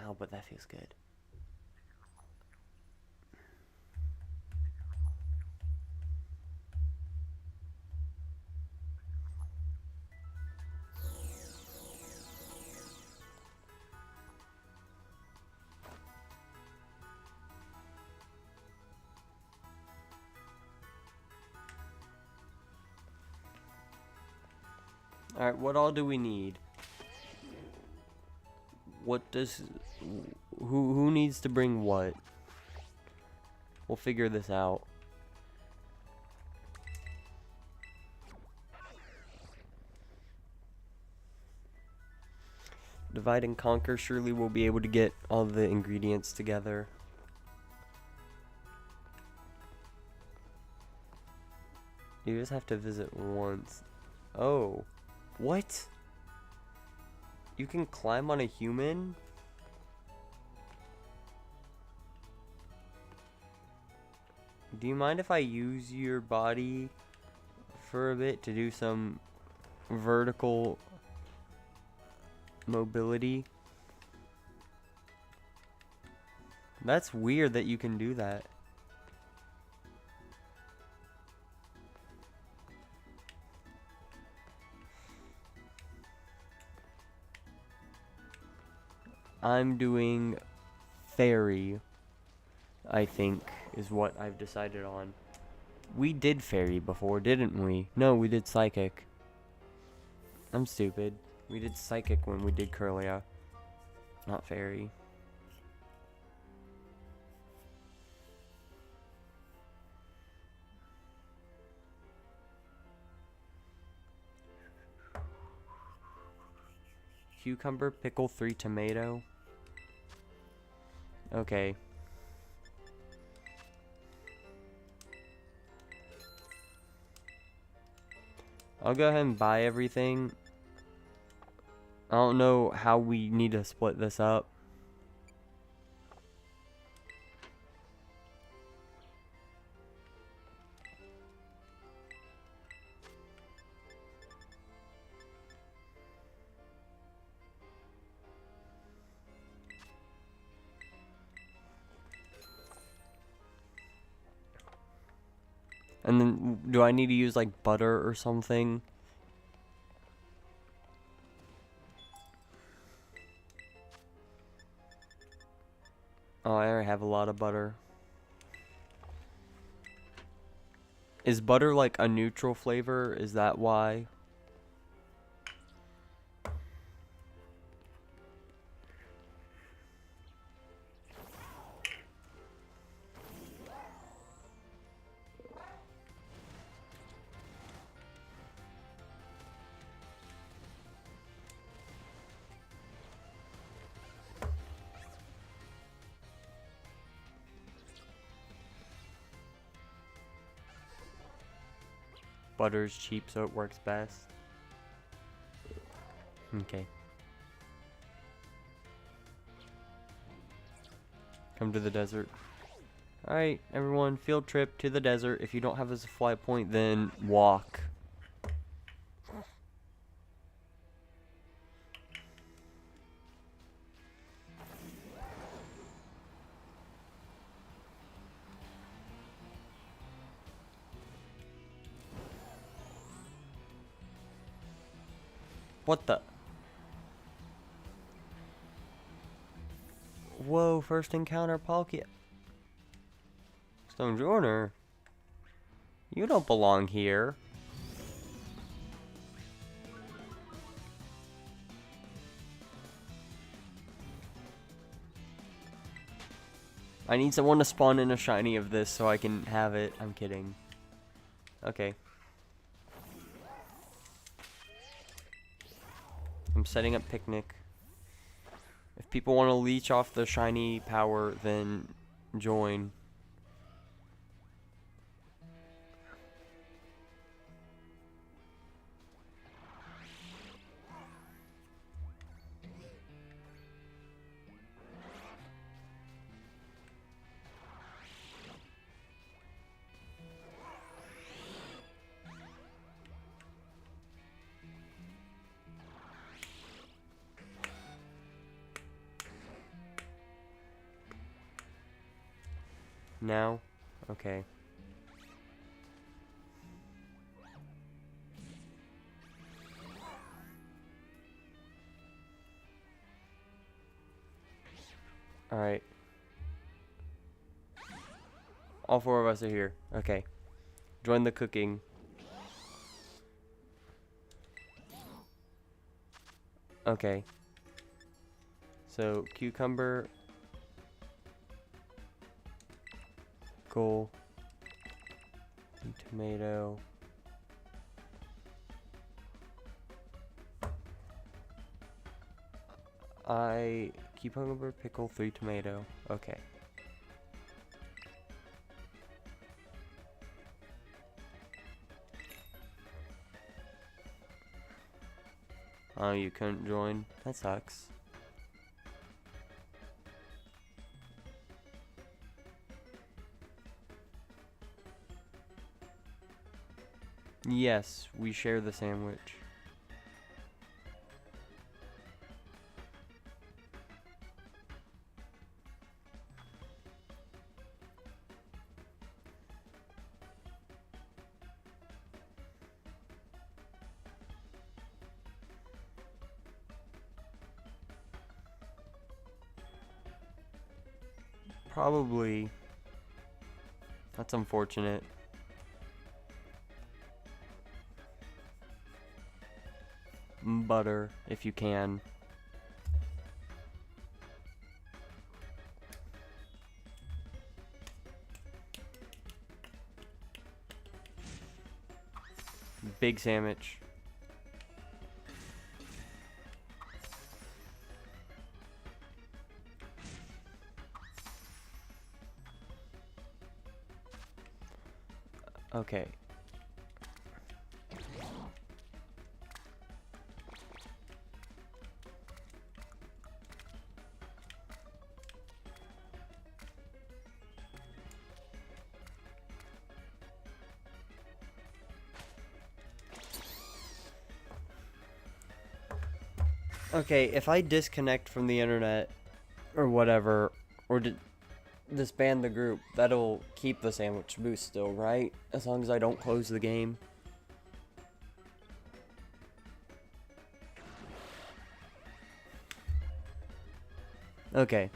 Ow, but that feels good. Alright, what all do we need? What does... Who needs to bring what? We'll figure this out. Divide and conquer. Surely we'll be able to get all the ingredients together. You just have to visit once. Oh. What? You can climb on a human? Do you mind if I use your body for a bit to do some vertical mobility? That's weird that you can do that. I'm doing fairy, I think, is what I've decided on. We did fairy before, didn't we? No, we did psychic. I'm stupid. We did psychic when we did Kirlia, not fairy. Cucumber, pickle, 3 tomato. Okay. I'll go ahead and buy everything. I don't know how we need to split this up. And then, do I need to use like butter or something? Oh, I already have a lot of butter. Is butter like a neutral flavor? Is that why? Butter's cheap, so it works best. Okay. Come to the desert. Alright, everyone, field trip to the desert. If you don't have a supply point, then walk. What the? Whoa, first encounter Palkia. Stonjourner? You don't belong here. I need someone to spawn in a shiny of this so I can have it. I'm kidding. Okay. I'm setting up picnic. If people want to leech off the shiny power, then join. now? Okay. Alright. All four of us are here. Okay. Join the cooking. Okay. So, cucumber. Pickle. Tomato. Cucumber, pickle, 3 tomato. Okay. Oh, you couldn't join? That sucks. Yes, we share the sandwich. Probably. That's unfortunate. Butter, if you can. Big sandwich. Okay. Okay, if I disconnect from the internet or whatever, or disband the group, that'll keep the sandwich boost still, right? As long as I don't close the game. Okay.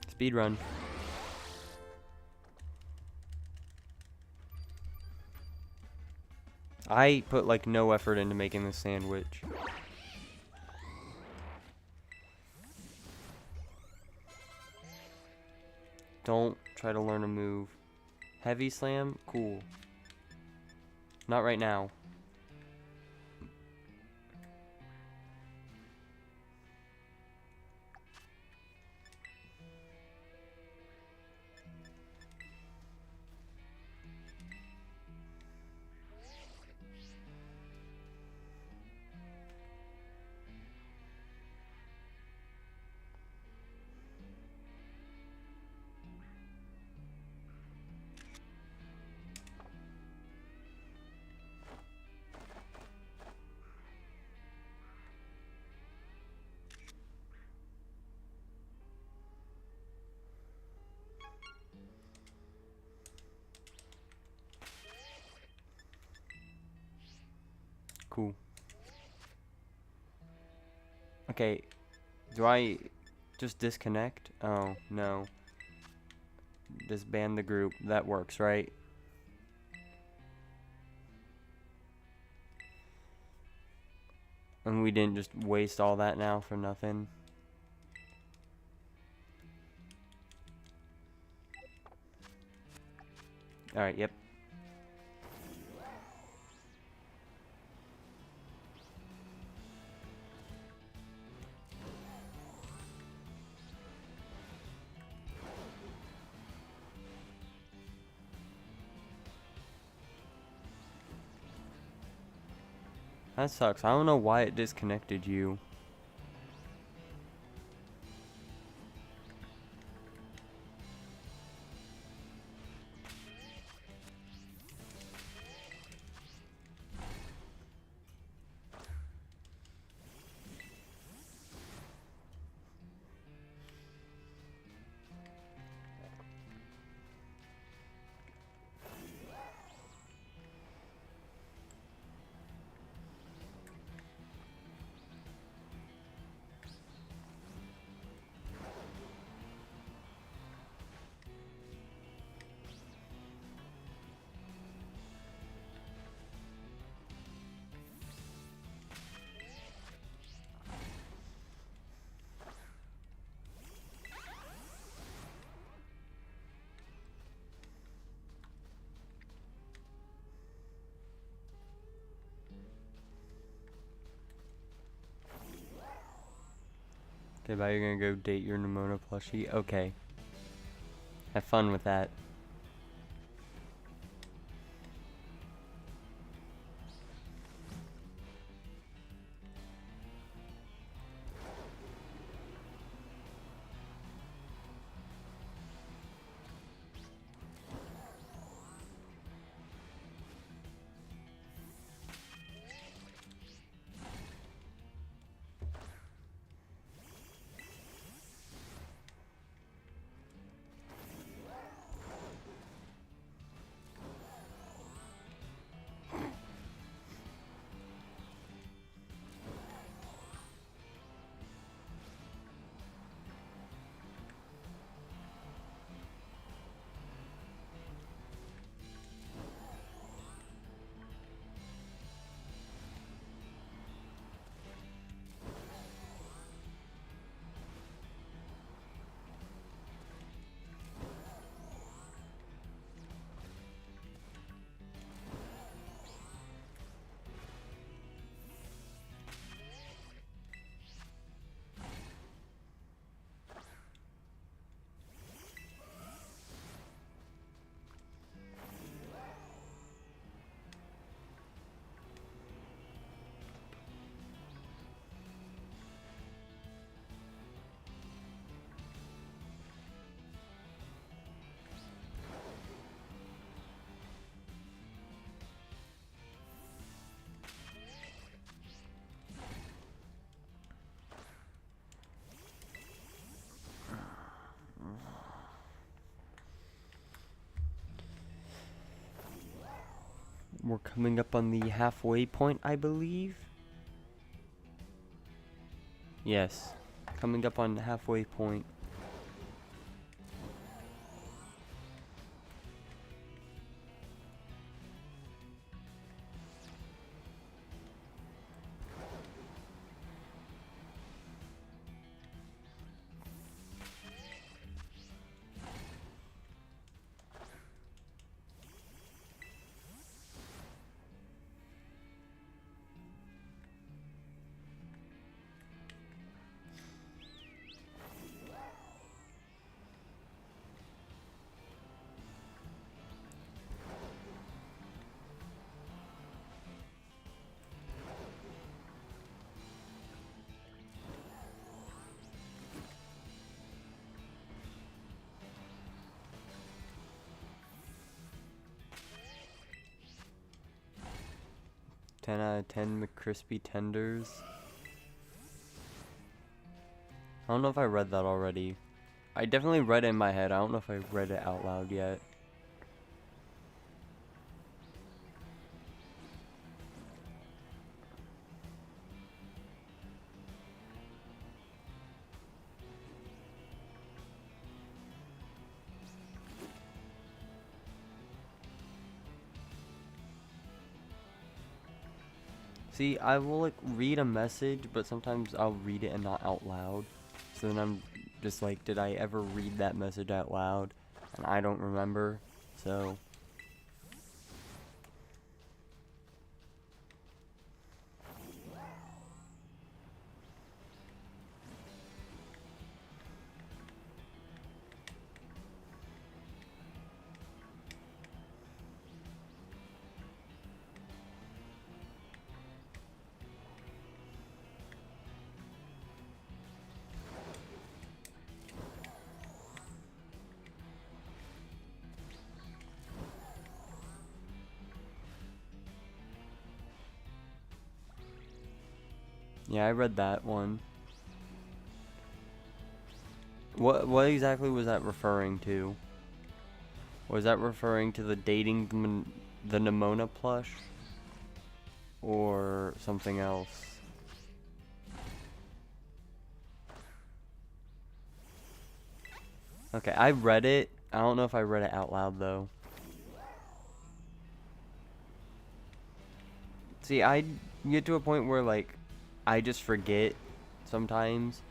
Speed run. I put like no effort into making this sandwich. Don't try to learn a move. Heavy slam? Cool. Not right now. Cool. Okay, do I just disconnect? Oh, no. Disband the group. That works, right? And we didn't just waste all that now for nothing. Alright, yep. That sucks. I don't know why it disconnected you. Okay, bye, you're gonna go date your Nimona plushie? Okay. Have fun with that. We're coming up on the halfway point, I believe. Yes, coming up on the halfway point. Ten out of 10 McCrispy tenders. I don't know if I read that already. I definitely read it in my head. I don't know if I read it out loud yet. See, I will like read a message, but sometimes I'll read it and not out loud. So then I'm just like, did I ever read that message out loud? And I don't remember. So yeah, I read that one. What exactly was that referring to? Was that referring to the dating the Nimona plush? Or something else? Okay, I read it. I don't know if I read it out loud though. See, I get to a point where like I just forget sometimes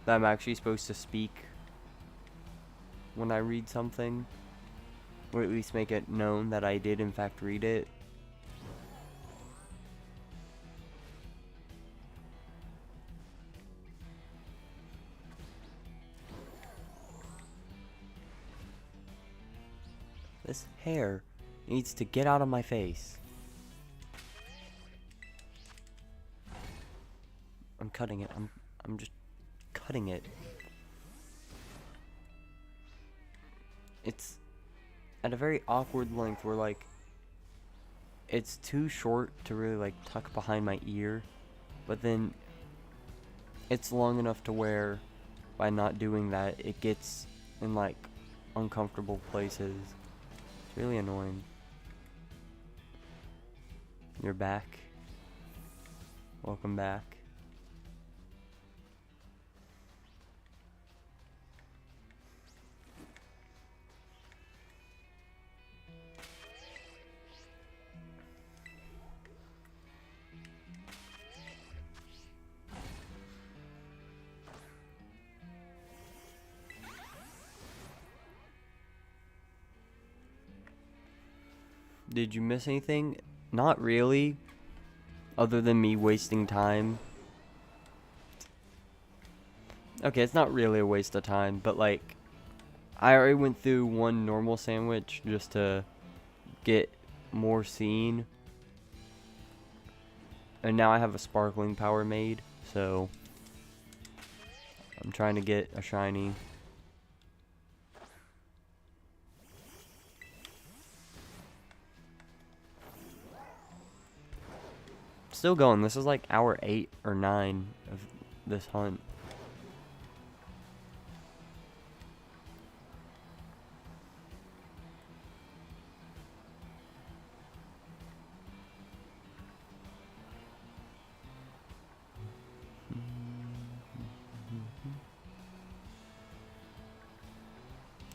that I'm actually supposed to speak when I read something, or at least make it known that I did in fact read it. This hair needs to get out of my face. I'm cutting it. I'm just cutting it. It's at a very awkward length where like it's too short to really like tuck behind my ear, but then it's long enough to where by not doing that it gets in like uncomfortable places. It's really annoying. You're back. Welcome back. Did you miss anything? Not really. Other than me wasting time. Okay, it's not really a waste of time, but like I already went through one normal sandwich just to get more scene. And now I have a sparkling power made, so I'm trying to get a shiny. Still going. This is like hour 8 or 9 of this hunt.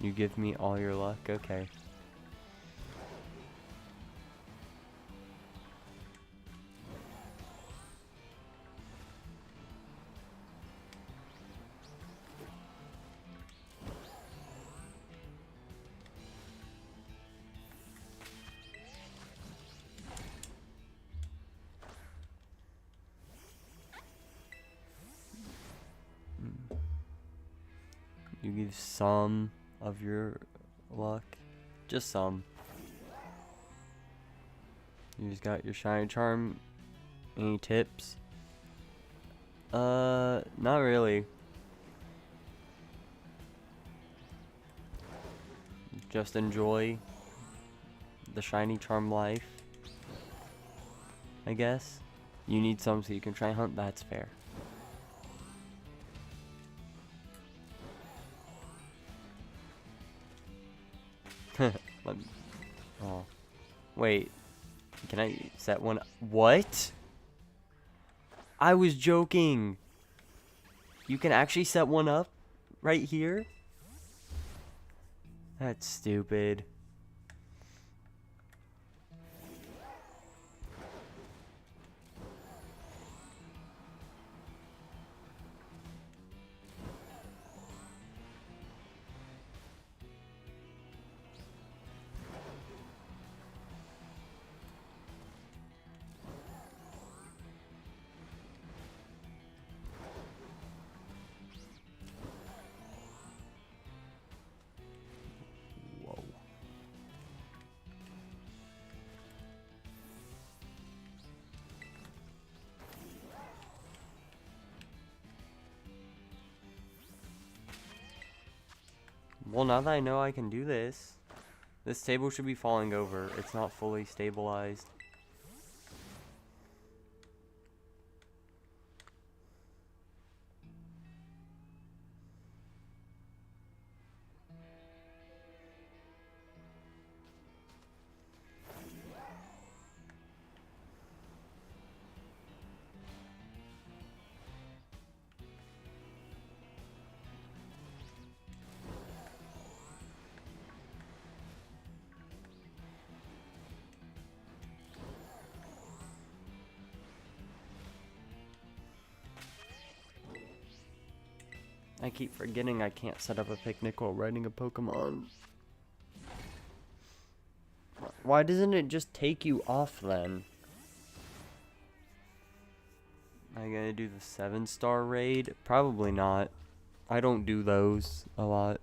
You give me all your luck? Okay. You give some of your luck. Just some. You just got your shiny charm. Any tips? Not really. Just enjoy the shiny charm life, I guess. You need some so you can try hunt, that's fair. Oh. Wait. Can I set one? What? I was joking. You can actually set one up right here? That's stupid. Well, now that I know I can do this, this table should be falling over. It's not fully stabilized. I keep forgetting I can't set up a picnic while riding a Pokemon. Why doesn't it just take you off then? Am I gonna do the 7-star raid? Probably not. I don't do those a lot.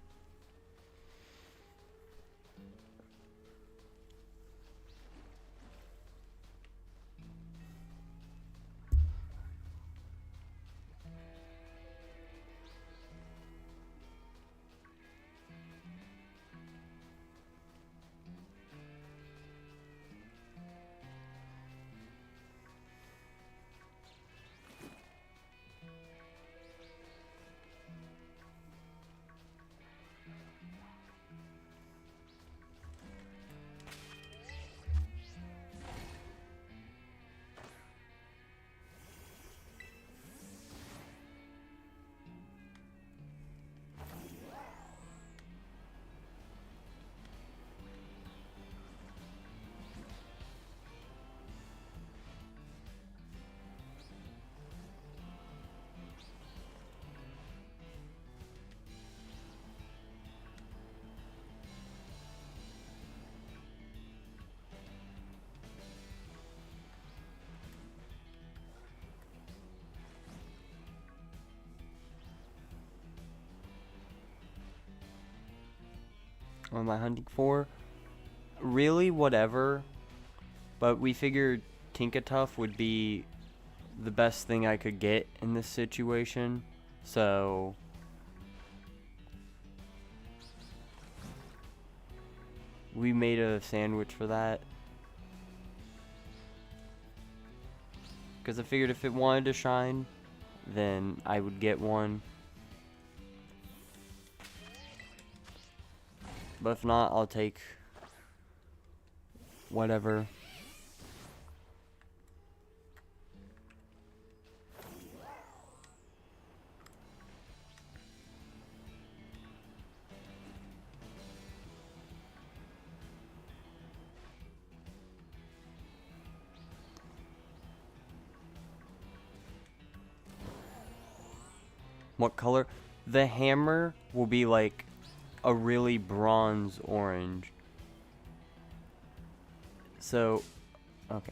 What am I hunting for? Really, whatever. But we figured Tinkatuff would be the best thing I could get in this situation. So we made a sandwich for that. Because I figured if it wanted to shine, then I would get one. But if not, I'll take whatever. What color? The hammer will be like a really bronze orange. So, okay.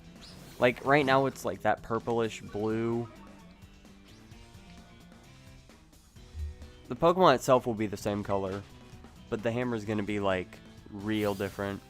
Like right now it's like that purplish blue. The Pokemon itself will be the same color, but the hammer is going to be like real different.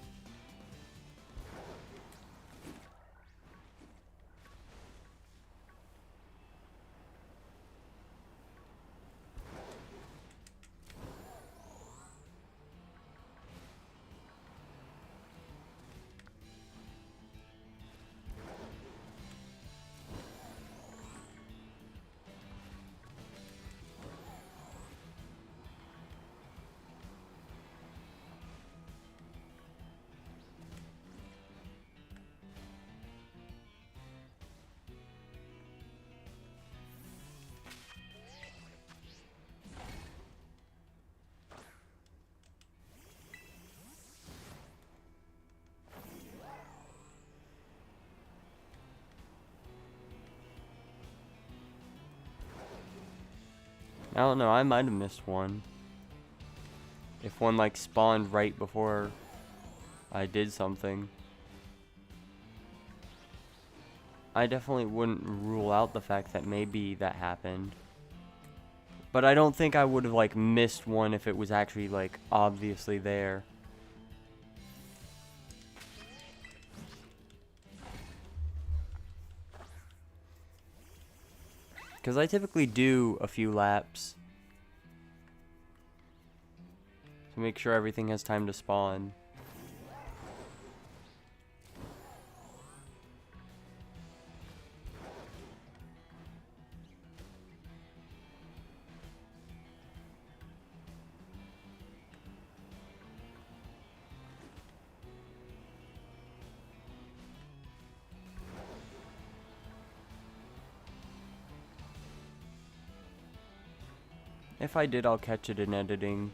I don't know, I might have missed one. If one like spawned right before I did something. I definitely wouldn't rule out the fact that maybe that happened. But I don't think I would have like missed one if it was actually like obviously there. Because I typically do a few laps to make sure everything has time to spawn. If I did, I'll catch it in editing.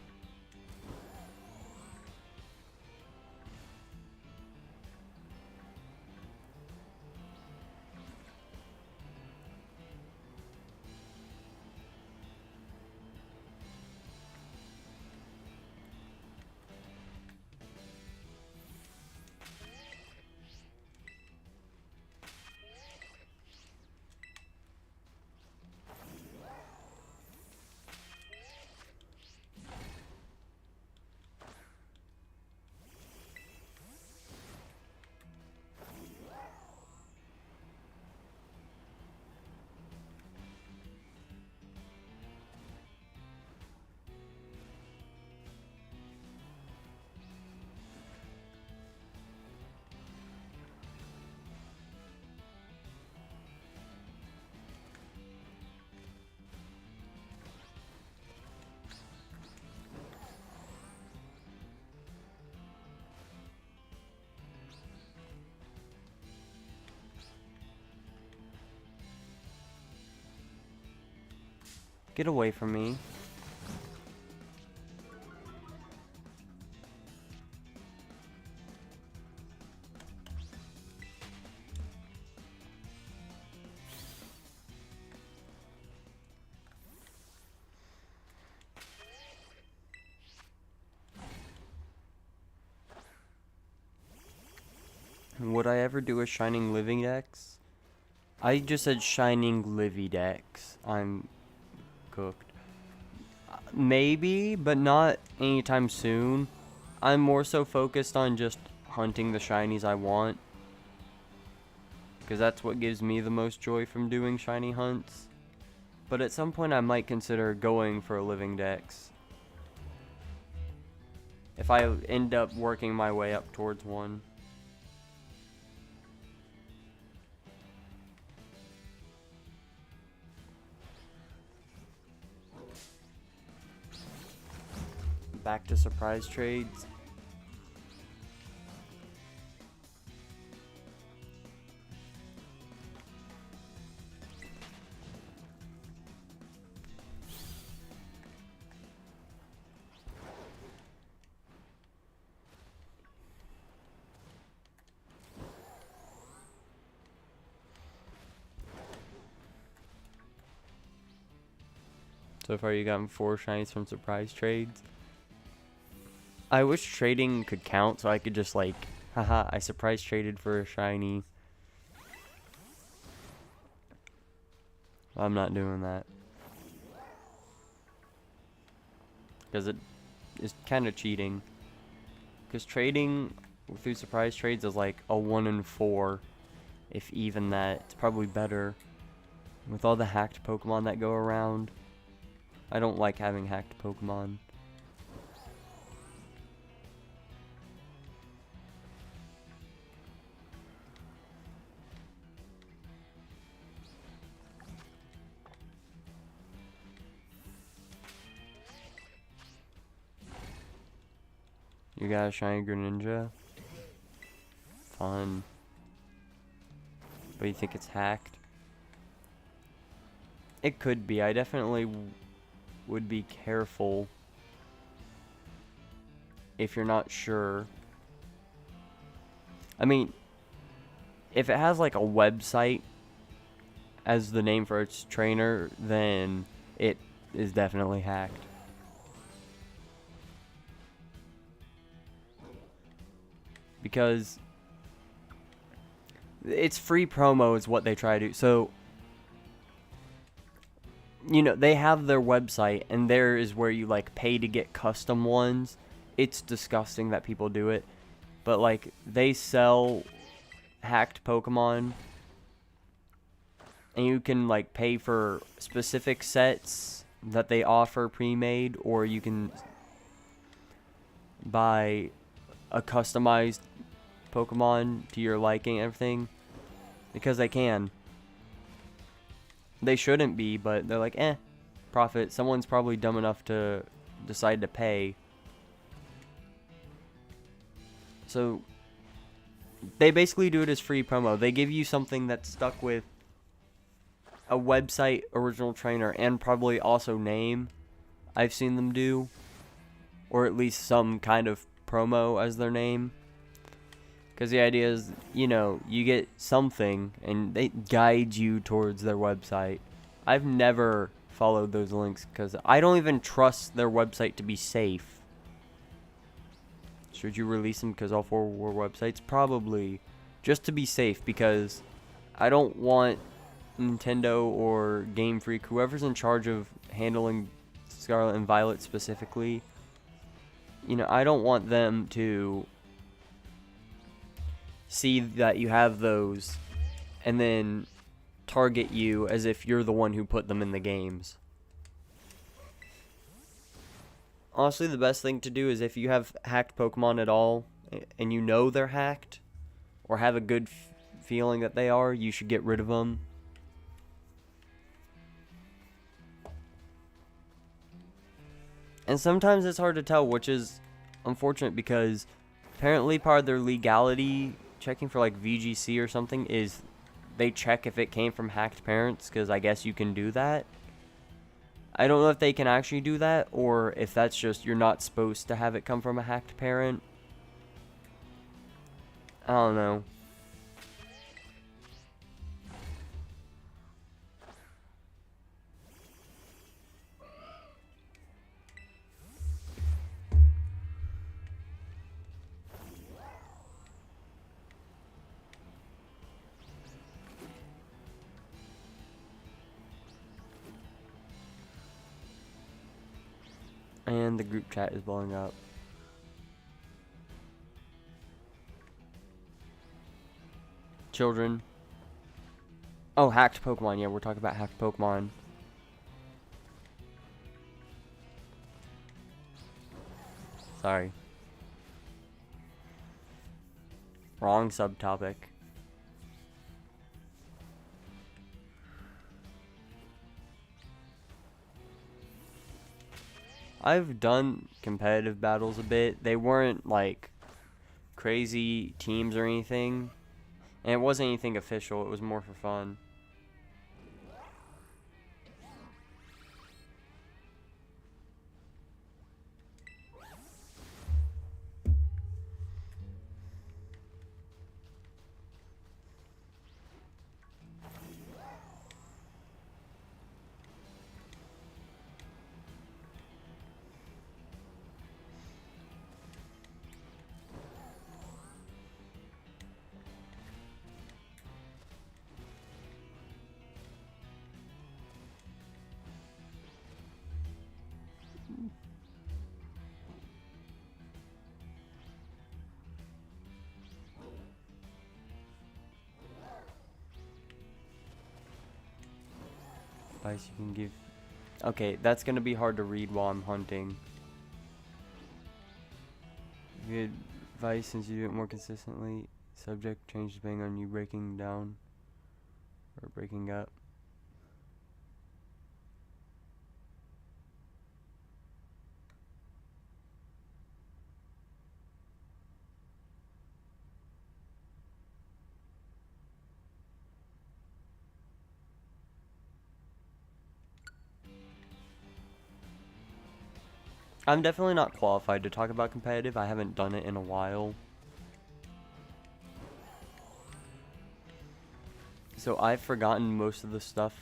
Get away from me. Would I ever do a Shining Living Dex? I just said Shining Livy Dex. I'm cooked. Maybe, but not anytime soon. I'm more so focused on just hunting the shinies I want, because that's what gives me the most joy from doing shiny hunts. But at some point I might consider going for a living dex, if I end up working my way up towards one. Back to surprise trades. So far you gotten 4 shinies from surprise trades. I wish trading could count so I could just like, haha, I surprise traded for a shiny. I'm not doing that, because it is kind of cheating. Because trading through surprise trades is like a 1 in 4, if even that. It's probably better with all the hacked Pokemon that go around. I don't like having hacked Pokemon. You got a shiny Greninja? Fun. But you think it's hacked? It could be. I definitely would be careful if you're not sure. I mean, if it has like a website as the name for its trainer, then it is definitely hacked. Because it's free promo is what they try to do. So, you know, they have their website, and there is where you like pay to get custom ones. It's disgusting that people do it, but like they sell hacked Pokemon, and you can like pay for specific sets that they offer pre-made, or you can buy a customized Pokemon to your liking and everything, because they can. They shouldn't be, but they're like, profit. Someone's probably dumb enough to decide to pay. So they basically do it as free promo. They give you something that's stuck with a website, original trainer, and probably also name. I've seen them do, or at least some kind of promo as their name. Because the idea is, you know, you get something and they guide you towards their website. I've never followed those links because I don't even trust their website to be safe. Should you release them because all 4 were websites? Probably. Just to be safe, because I don't want Nintendo or Game Freak, whoever's in charge of handling Scarlet and Violet specifically, you know, I don't want them to see that you have those and then target you as if you're the one who put them in the games. Honestly, the best thing to do is, if you have hacked Pokemon at all and you know they're hacked or have a good feeling that they are, you should get rid of them. And sometimes it's hard to tell, which is unfortunate, because apparently part of their legality checking for like VGC or something is they check if it came from hacked parents, because I guess you can do that. I don't know if they can actually do that, or if that's just you're not supposed to have it come from a hacked parent. I don't know. And the group chat is blowing up. children. Oh, hacked Pokemon. Yeah, we're talking about hacked Pokemon. Sorry. Wrong subtopic. I've done competitive battles a bit. They weren't like crazy teams or anything. And it wasn't anything official. It was more for fun. Advice you can give. Okay, that's gonna be hard to read while I'm hunting. Good advice since you do it more consistently. Subject change depending on you breaking down or breaking up. I'm definitely not qualified to talk about competitive. I haven't done it in a while. So I've forgotten most of the stuff.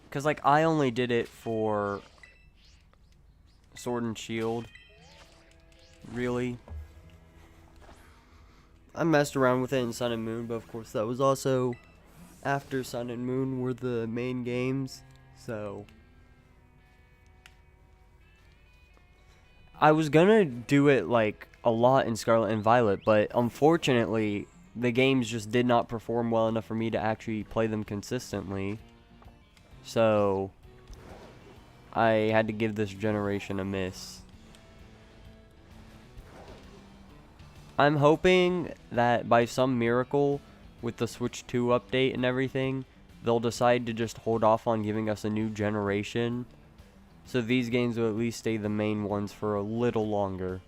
Because, like, I only did it for Sword and Shield. Really. I messed around with it in Sun and Moon, but of course that was also after Sun and Moon were the main games. So I was gonna do it like a lot in Scarlet and Violet, but unfortunately the games just did not perform well enough for me to actually play them consistently. So I had to give this generation a miss. I'm hoping that by some miracle with the Switch 2 update and everything, they'll decide to just hold off on giving us a new generation. So these games will at least stay the main ones for a little longer.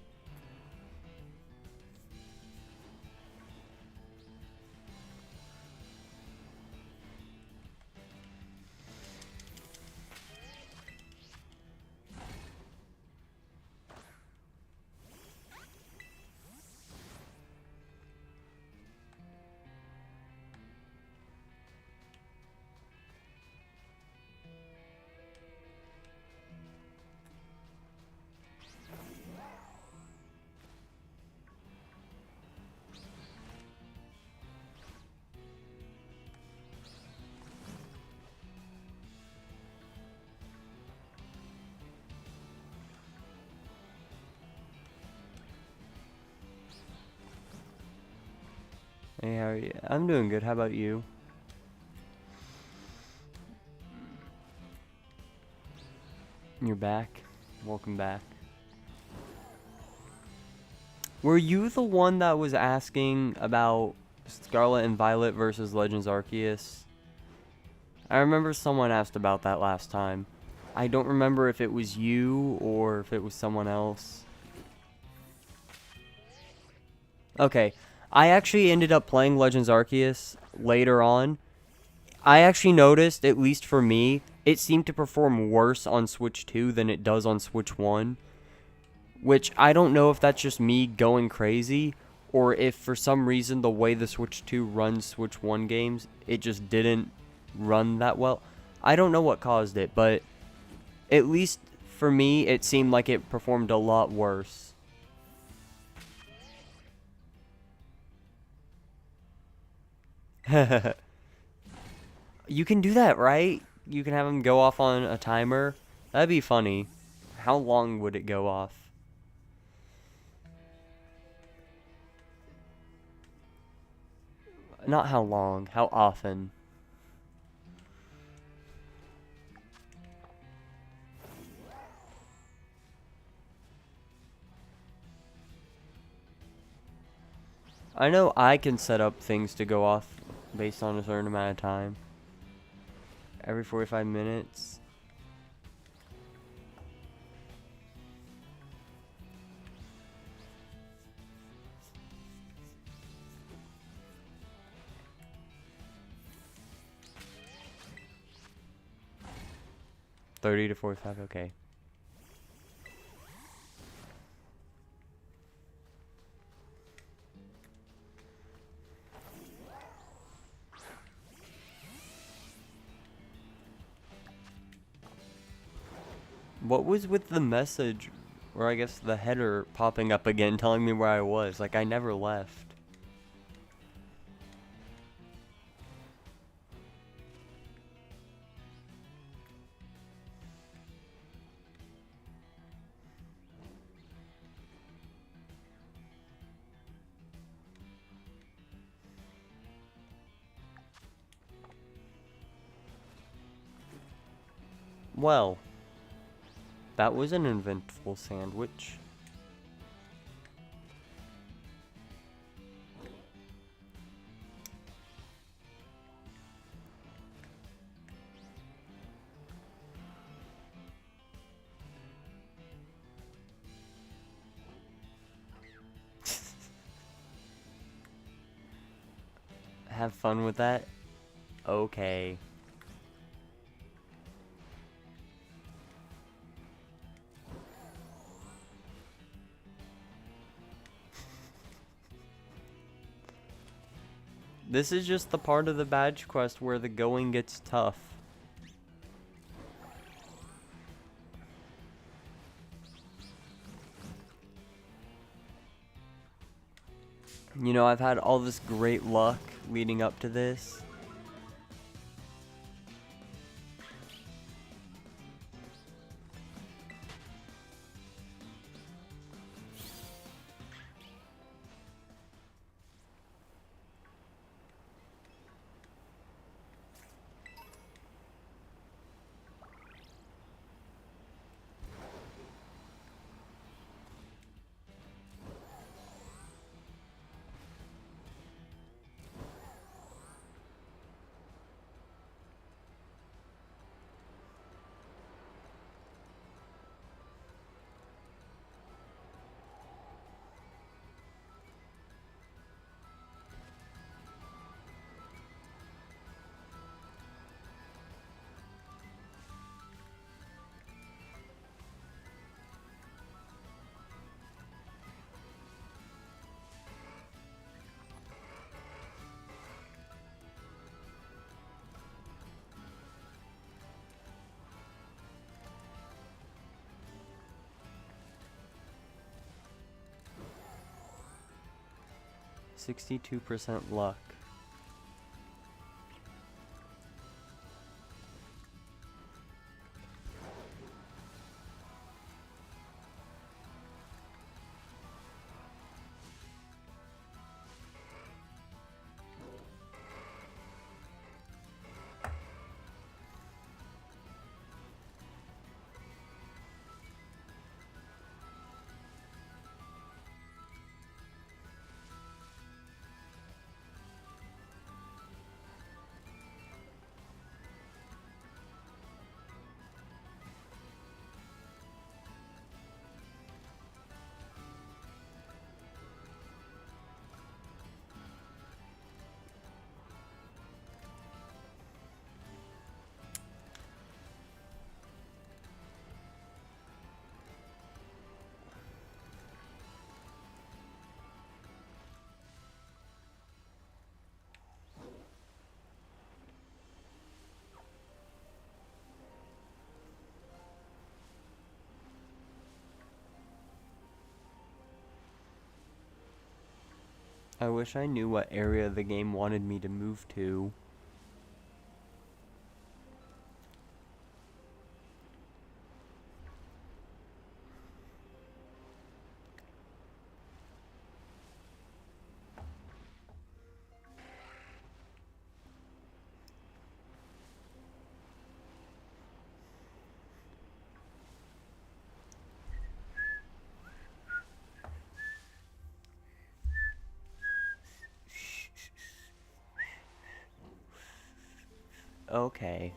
Hey, how are you? I'm doing good. How about you? You're back. Welcome back. Were you the one that was asking about Scarlet and Violet versus Legends Arceus? I remember someone asked about that last time. I don't remember if it was you or if it was someone else. Okay. I actually ended up playing Legends Arceus later on. I actually noticed, at least for me, it seemed to perform worse on Switch 2 than it does on Switch 1. Which, I don't know if that's just me going crazy, or if for some reason the way the Switch 2 runs Switch 1 games, it just didn't run that well. I don't know what caused it, but at least for me, it seemed like it performed a lot worse. You can do that, right? You can have them go off on a timer. That'd be funny. How long would it go off? Not how long, how often. I know I can set up things to go off based on a certain amount of time. Every 45 minutes. $30 to $45, okay. What was with the message, or I guess the header popping up again telling me where I was? Like, I never left. Well, that was an eventful sandwich. Have fun with that? Okay. This is just the part of the badge quest where the going gets tough. You know, I've had all this great luck leading up to this. %62 luck. I wish I knew what area the game wanted me to move to. Okay.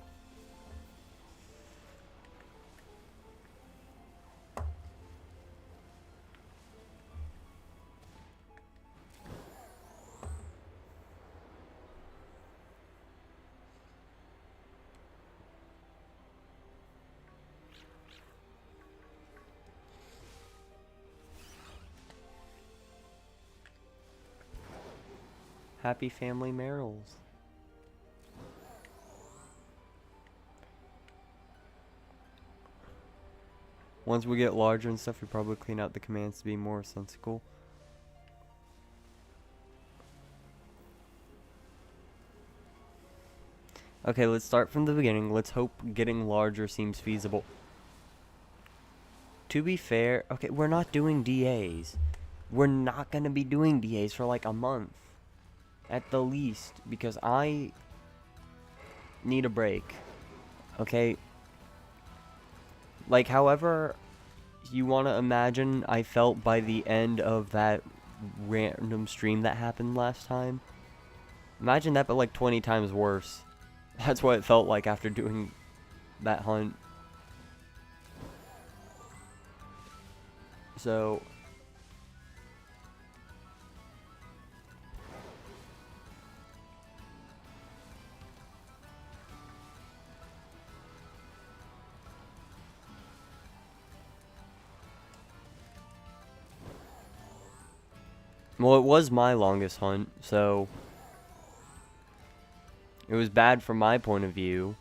Happy family Merrills. Once we get larger and stuff, we probably clean out the commands to be more sensical. Okay, let's start from the beginning. Let's hope getting larger seems feasible. To be fair, okay, we're not doing DAs. We're not going to be doing DAs for like a month. At the least. Because I need a break. Okay? Like, however you want to imagine I felt by the end of that random stream that happened last time. Imagine that, but like 20 times worse. That's what it felt like after doing that hunt. So... well, it was my longest hunt, so... it was bad from my point of view.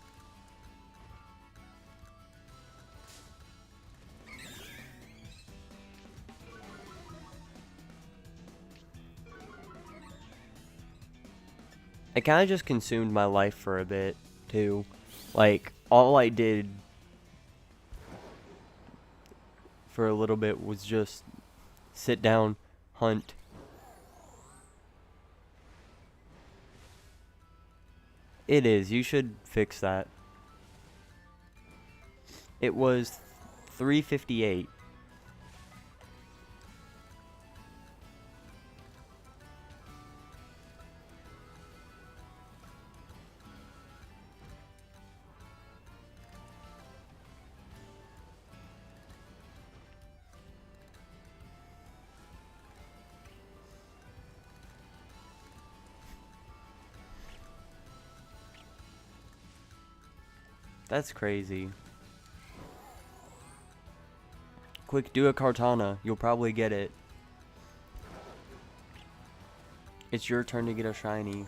It kind of just consumed my life for a bit, too. Like, all I did for a little bit was just sit down, hunt. It is. You should fix that. It was 358. That's crazy. Quick, do a Kartana. You'll probably get it. It's your turn to get a shiny.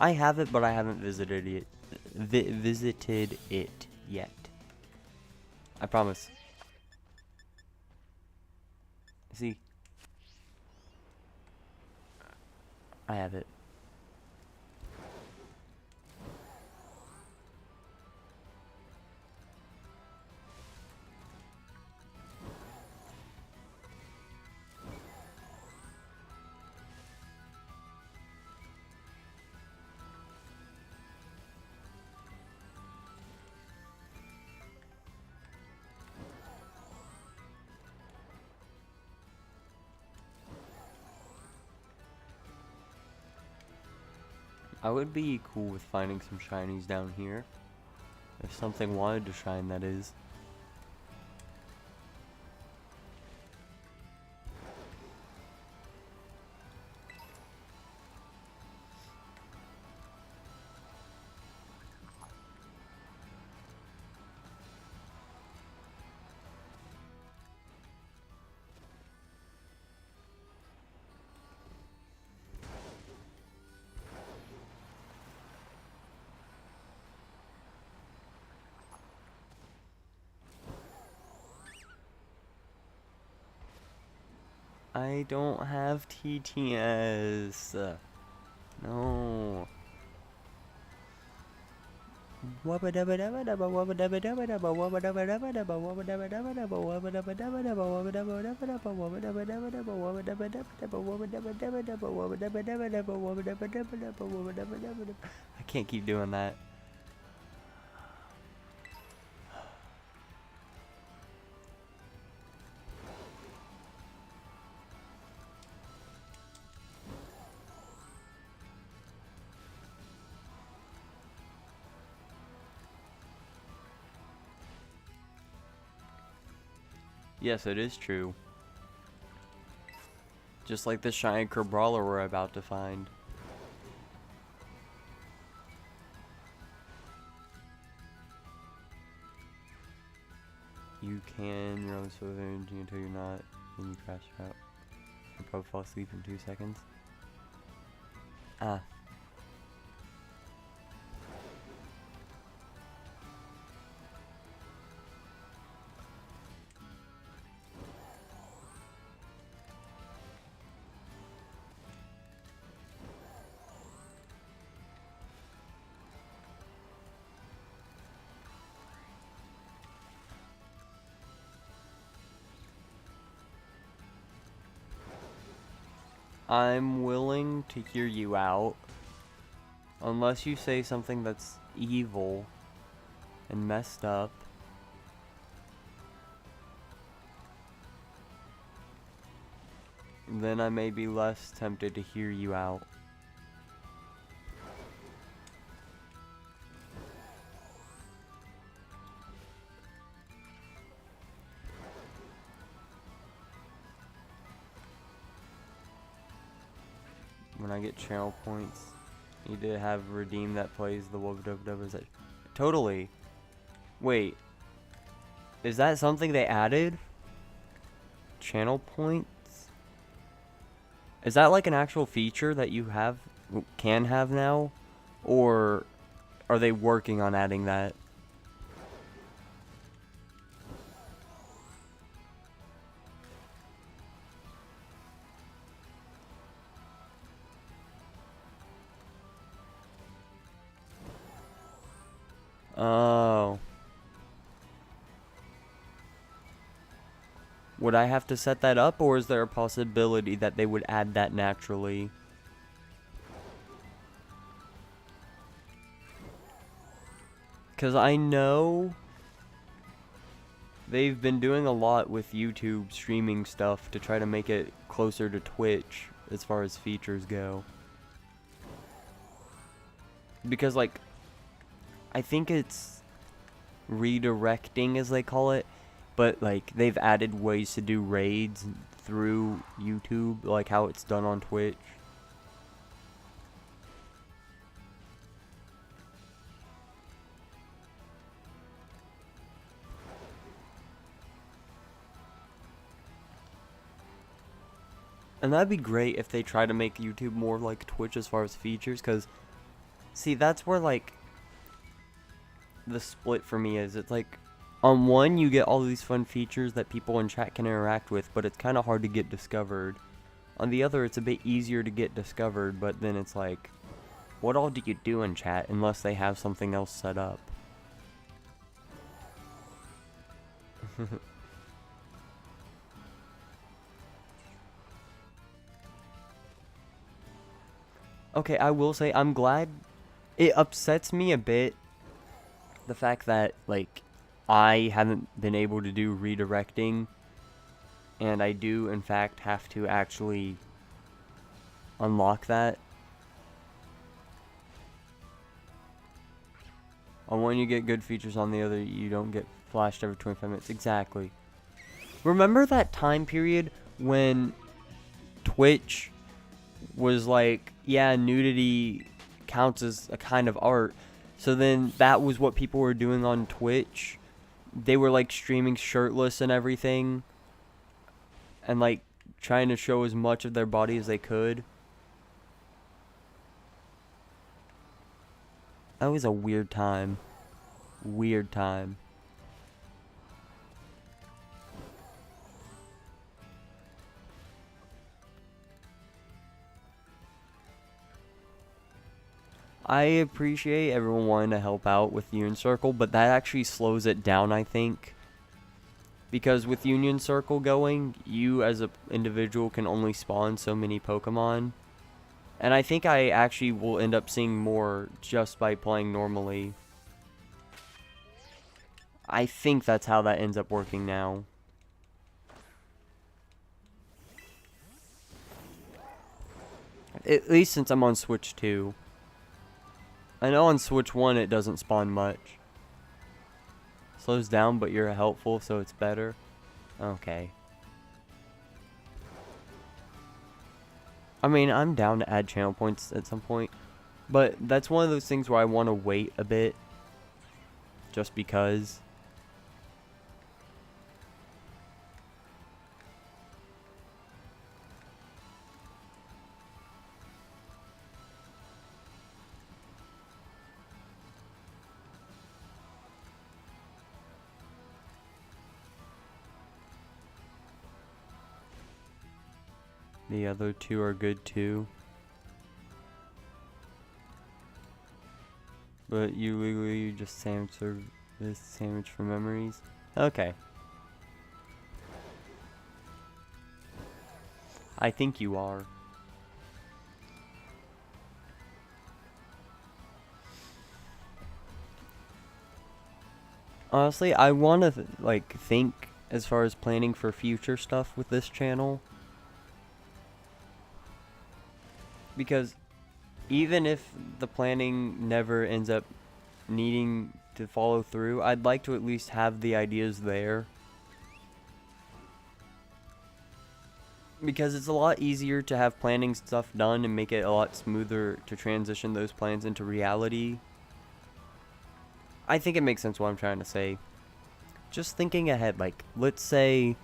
I have it, but I haven't visited it. Visited it yet. I promise. See, I have it. I would be cool with finding some shinies down here. If something wanted to shine, that is. I don't have TTS. No. I can't keep doing that. Yes, it is true. Just like the Shiny Crabrawler we're about to find. You can, you're on silver energy until you're not, then you crash out. You'll probably fall asleep in 2 seconds. Ah. I'm willing to hear you out. Unless you say something that's evil and messed up. Then I may be less tempted to hear you out. When I get channel points, need to have redeem that plays the wub. Is that totally? Wait, is that something they added? Channel points? Is that like an actual feature that you can have now, or are they working on adding that? Oh. Would I have to set that up, or is there a possibility that they would add that naturally? Because I know they've been doing a lot with YouTube streaming stuff to try to make it closer to Twitch as far as features go. Because, like, I think it's redirecting, as they call it, but, like, they've added ways to do raids through YouTube, like how it's done on Twitch. And that'd be great if they try to make YouTube more like Twitch as far as features, because, see, that's where, like, the split for me is. It's like, on one, you get all these fun features that people in chat can interact with, but it's kind of hard to get discovered. On the other, it's a bit easier to get discovered, but then it's like, what all do you do in chat unless they have something else set up? Okay, I will say, I'm glad. It upsets me a bit, the fact that, like, I haven't been able to do redirecting, and I do, in fact, have to actually unlock that. On one, you get good features, on the other, you don't get flashed every 25 minutes. Exactly. Remember that time period when Twitch was like, yeah, nudity counts as a kind of art. So then that was what people were doing on Twitch. They were like streaming shirtless and everything, and like trying to show as much of their body as they could. That was a weird time. Weird time. I appreciate everyone wanting to help out with Union Circle, but that actually slows it down, I think. Because with Union Circle going, you as an individual can only spawn so many Pokemon. And I think I actually will end up seeing more just by playing normally. I think that's how that ends up working now. At least since I'm on Switch 2. I know on Switch 1 it doesn't spawn much. Slows down, but you're helpful, so it's better. Okay. I mean, I'm down to add channel points at some point. But that's one of those things where I want to wait a bit. Just because. The other two are good too. But you just serve this sandwich for memories? Okay. I think you are. Honestly, I want to think as far as planning for future stuff with this channel. Because even if the planning never ends up needing to follow through, I'd like to at least have the ideas there. Because it's a lot easier to have planning stuff done and make it a lot smoother to transition those plans into reality. I think it makes sense what I'm trying to say. Just thinking ahead, like, let's say,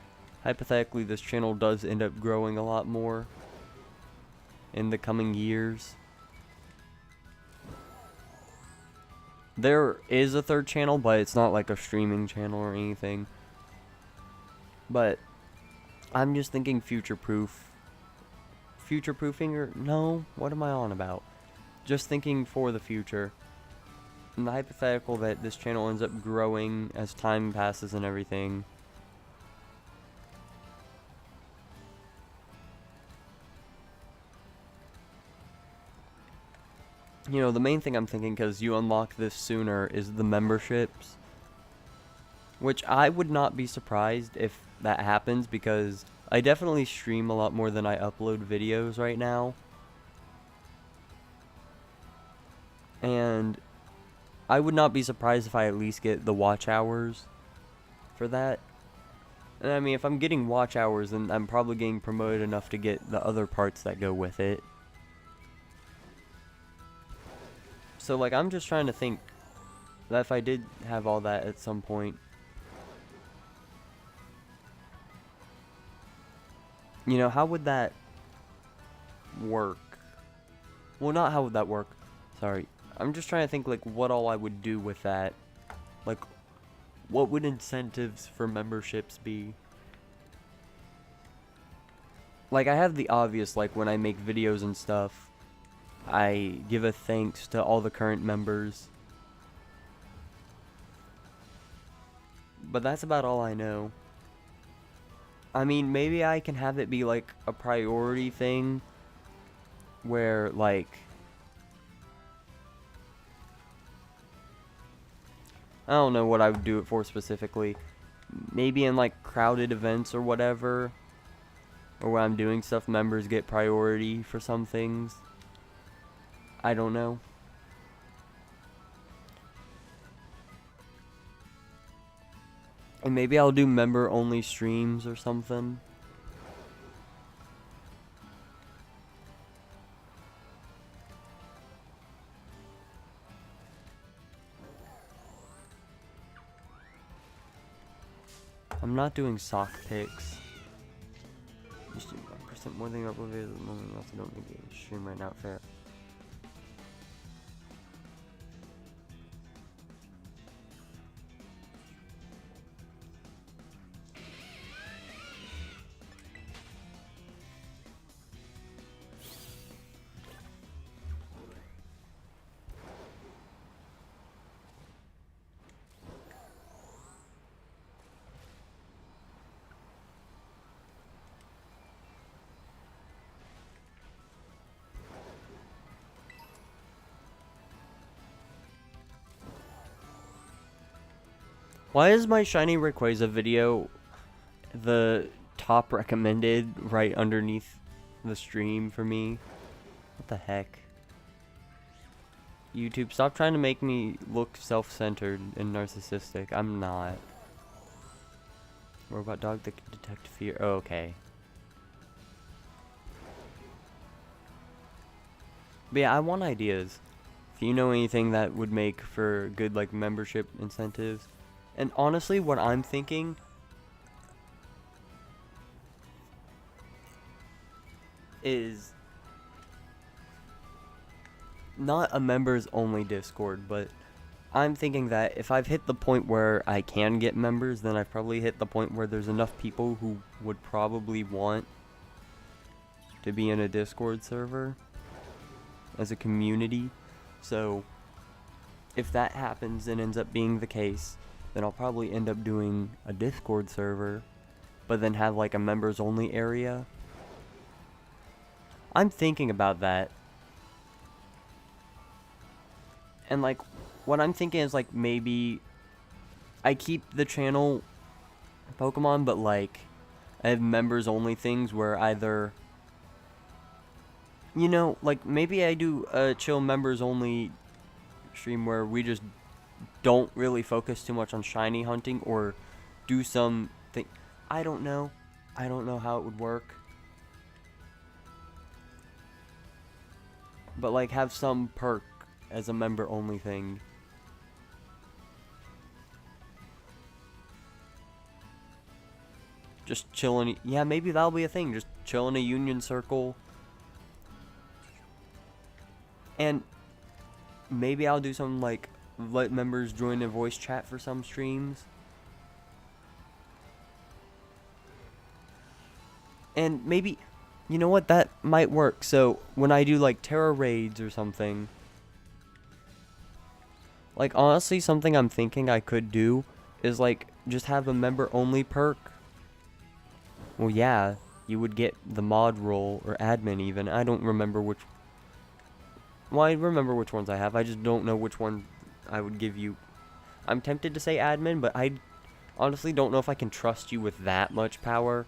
hypothetically, this channel does end up growing a lot more in the coming years. There is a third channel, but it's not like a streaming channel or anything. But I'm just thinking future-proof. Future-proofing or no? What am I on about? Just thinking for the future. In the hypothetical that this channel ends up growing as time passes and everything. You know, the main thing I'm thinking, because you unlock this sooner, is the memberships. Which I would not be surprised if that happens, because I definitely stream a lot more than I upload videos right now. And I would not be surprised if I at least get the watch hours for that. And I mean, if I'm getting watch hours, then I'm probably getting promoted enough to get the other parts that go with it. So, like, I'm just trying to think that if I did have all that at some point, you know, how would that work? Well, not how would that work. Sorry. I'm just trying to think, like, what all I would do with that. Like, what would incentives for memberships be? Like, I have the obvious, like, when I make videos and stuff, I give a thanks to all the current members. But that's about all I know. I mean, maybe I can have it be, like, a priority thing where, like, I don't know what I would do it for specifically. Maybe in, like, crowded events or whatever. Or when I'm doing stuff, members get priority for some things. I don't know. And maybe I'll do member-only streams or something. I'm not doing sock picks. Just 1% more than you upload videos at the moment. I also don't need to stream right now. Fair. Why is my Shiny Rayquaza video the top recommended right underneath the stream for me? What the heck? YouTube, stop trying to make me look self-centered and narcissistic. I'm not. Robot dog that can detect fear. Oh, okay. But yeah, I want ideas. If you know anything that would make for good, like, membership incentives. And honestly, what I'm thinking is not a members only Discord, but I'm thinking that if I've hit the point where I can get members, then I've probably hit the point where there's enough people who would probably want to be in a Discord server as a community. So if that happens and ends up being the case, then I'll probably end up doing a Discord server, but then have like a members only area. I'm thinking about that. And like, what I'm thinking is like maybe I keep the channel Pokemon, but like I have members only things where either, you know, like maybe I do a chill members only stream where we just don't really focus too much on shiny hunting, or do something. I don't know how it would work, but like have some perk as a member only thing. Just chilling. Yeah, maybe that'll be a thing. Just chill in a union circle. And maybe I'll do something like let members join a voice chat for some streams. And maybe, you know what, that might work. So when I do like Terra raids or something, like honestly something I'm thinking I could do is like just have a member only perk. Well, yeah, you would get the mod role or admin even. I don't remember which. Well, I remember which ones I have. I just don't know which one I would give you. I'm tempted to say admin, but I honestly don't know if I can trust you with that much power.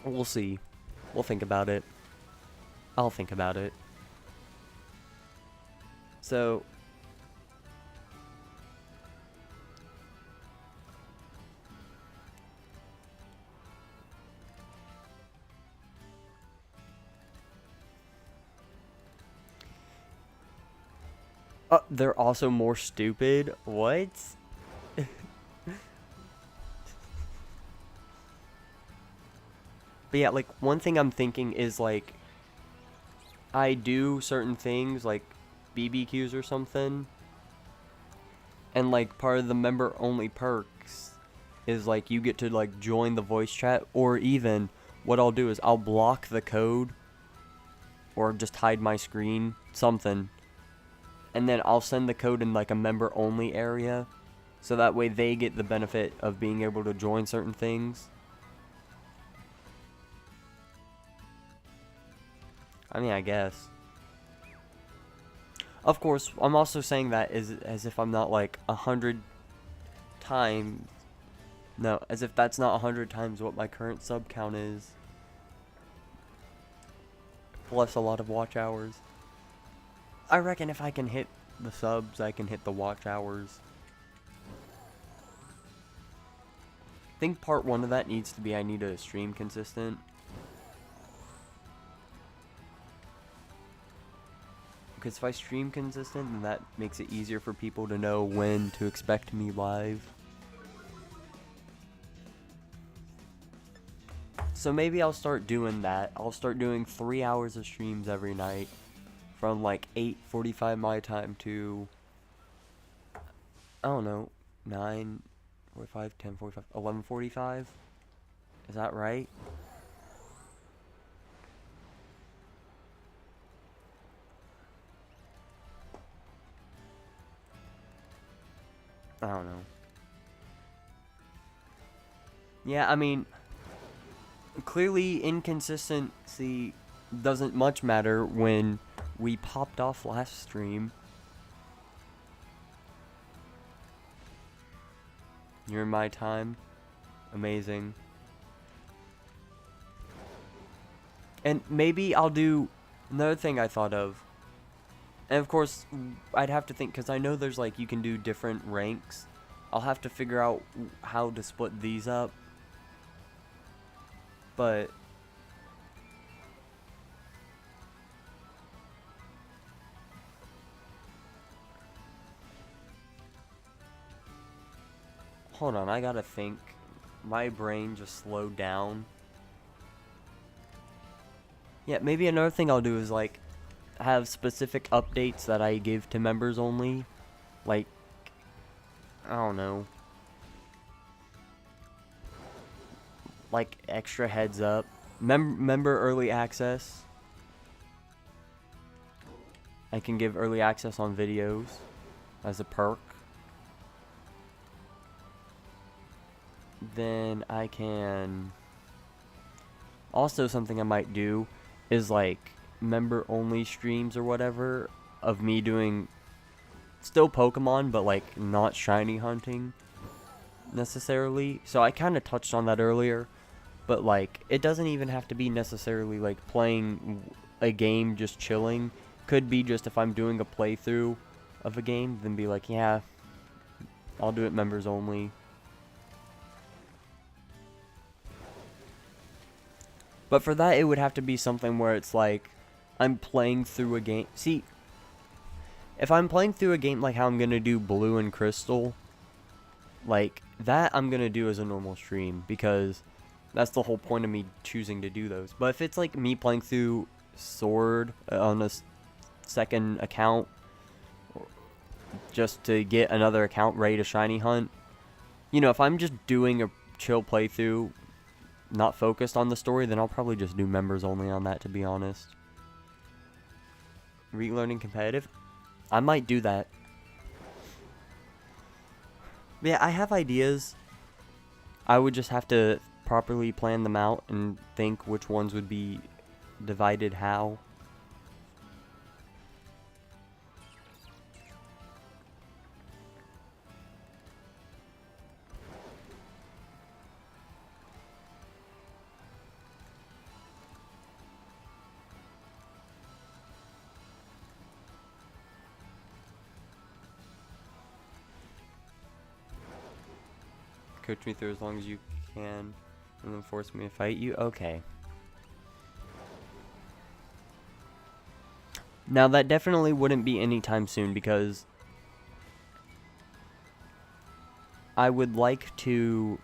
We'll see. We'll think about it. I'll think about it. So they're also more stupid. What? But yeah, like one thing I'm thinking is like I do certain things like BBQs or something, and like part of the member only perks is like you get to like join the voice chat, or even what I'll do is I'll block the code or just hide my screen, something, and then I'll send the code in like a member only area, so that way they get the benefit of being able to join certain things. I mean, I guess. Of course, I'm also saying that as if I'm not like 100 times. No, as if that's not 100 times what my current sub count is. Plus a lot of watch hours. I reckon if I can hit the subs, I can hit the watch hours. I think part 1 of that needs to be I need to stream consistent. Because if I stream consistent, then that makes it easier for people to know when to expect me live. So maybe I'll start doing that. I'll start doing 3 hours of streams every night. From like 8:45 my time to, I don't know, 9:45, 10:45, 11:45? Is that right? I don't know. Yeah, I mean, clearly inconsistency doesn't much matter when we popped off last stream. You're in my time. Amazing. And maybe I'll do another thing I thought of. And of course, I'd have to think, because I know there's like, you can do different ranks. I'll have to figure out how to split these up. But hold on, I gotta think. My brain just slowed down. Yeah, maybe another thing I'll do is like have specific updates that I give to members only. Like, I don't know. Like extra heads up. Member early access. I can give early access on videos as a perk. Then I can also, something I might do is like member only streams or whatever of me doing still Pokemon, but like not shiny hunting necessarily. So I kind of touched on that earlier, but like it doesn't even have to be necessarily like playing a game, just chilling. Could be just if I'm doing a playthrough of a game, then be like, yeah, I'll do it members only. But for that, it would have to be something where it's like I'm playing through a game. See, if I'm playing through a game like how I'm going to do Blue and Crystal, like that I'm going to do as a normal stream, because that's the whole point of me choosing to do those. But if it's like me playing through Sword on a second account, just to get another account ready to shiny hunt, you know, if I'm just doing a chill playthrough, not focused on the story, then I'll probably just do members only on that, to be honest. Relearning competitive? I might do that. But yeah, I have ideas. I would just have to properly plan them out and think which ones would be divided how. Coach me through as long as you can, and then force me to fight you? Okay. Now that definitely wouldn't be anytime soon, because I would like to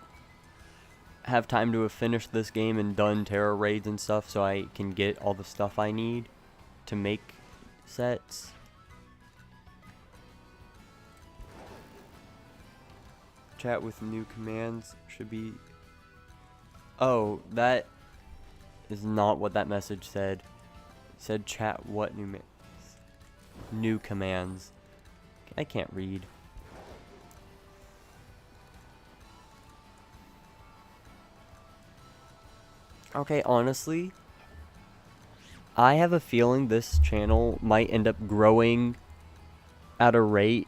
have time to have finished this game and done terror raids and stuff, so I can get all the stuff I need to make sets. Chat with new commands should be... Oh, that is not what that message said. It said chat what new commands. I can't read. Okay, honestly, I have a feeling this channel might end up growing at a rate,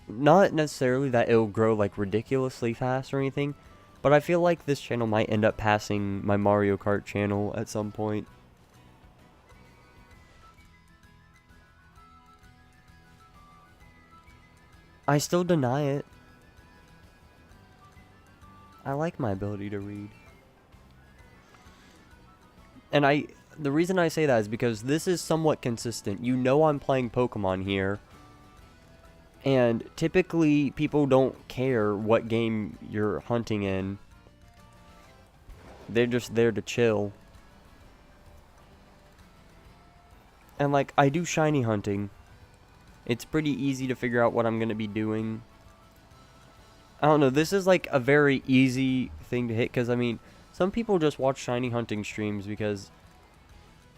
not necessarily that it'll grow like ridiculously fast or anything, but I feel like this channel might end up passing my Mario Kart channel at some point. I still deny it. I like my ability to read. And the reason I say that is because this is somewhat consistent. You know I'm playing Pokemon here. And typically, people don't care what game you're hunting in. They're just there to chill. And like, I do shiny hunting. It's pretty easy to figure out what I'm going to be doing. I don't know, this is like a very easy thing to hit, because I mean, some people just watch shiny hunting streams because,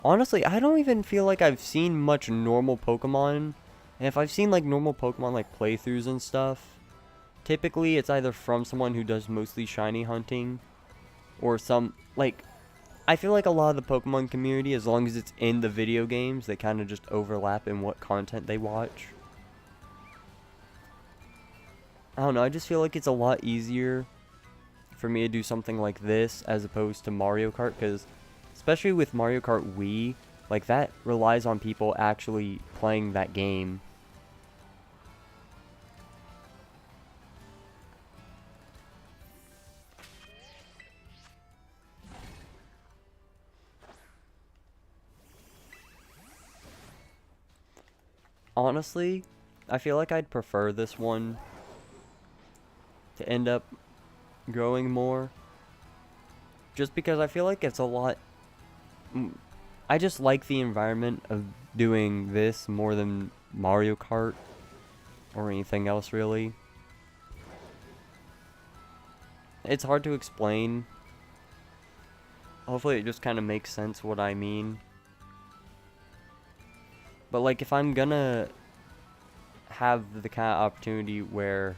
honestly, I don't even feel like I've seen much normal Pokemon. And if I've seen like normal Pokemon like playthroughs and stuff, typically it's either from someone who does mostly shiny hunting, or some, like, I feel like a lot of the Pokemon community, as long as it's in the video games, they kind of just overlap in what content they watch. I don't know, I just feel like it's a lot easier for me to do something like this as opposed to Mario Kart, because especially with Mario Kart Wii, like that relies on people actually playing that game. Honestly, I feel like I'd prefer this one to end up growing more, just because I feel like it's a lot. I just like the environment of doing this more than Mario Kart or anything else really. It's hard to explain. Hopefully it just kind of makes sense what I mean. But like if I'm gonna have the kind of opportunity where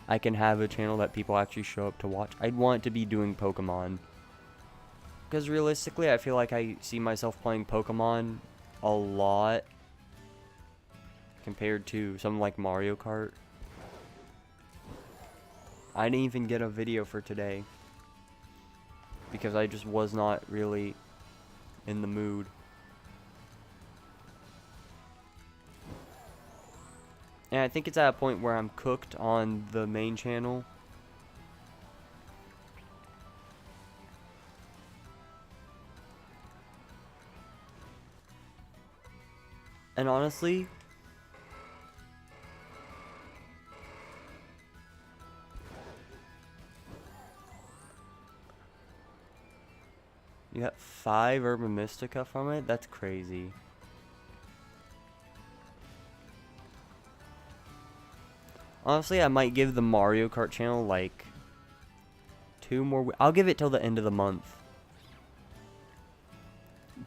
I can have a channel that people actually show up to watch, I'd want to be doing Pokemon. Because realistically, I feel like I see myself playing Pokemon a lot compared to something like Mario Kart. I didn't even get a video for today because I just was not really in the mood. And I think it's at a point where I'm cooked on the main channel. And honestly, you got 5 Urban Mystica from it? That's crazy. Honestly, I might give the Mario Kart channel like 2 more. I'll give it till the end of the month.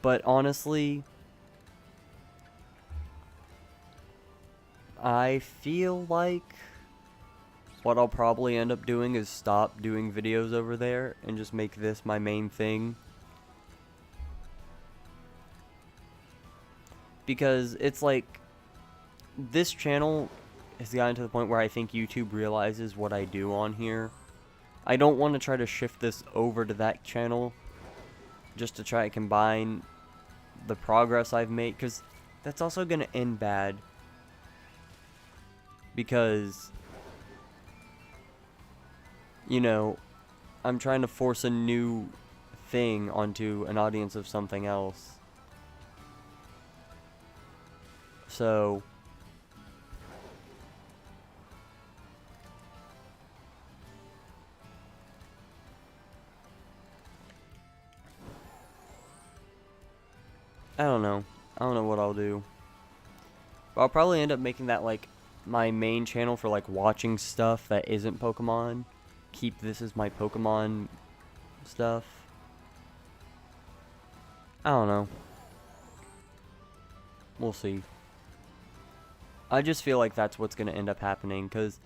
But honestly, I feel like what I'll probably end up doing is stop doing videos over there and just make this my main thing. Because it's like, this channel has gotten to the point where I think YouTube realizes what I do on here. I don't want to try to shift this over to that channel just to try to combine the progress I've made, because that's also going to end bad. Because, you know, I'm trying to force a new thing onto an audience of something else. So I don't know. I don't know what I'll do. But I'll probably end up making that like my main channel for like watching stuff that isn't Pokemon. Keep this as my Pokemon stuff. I don't know. We'll see. I just feel like that's what's going to end up happening, because...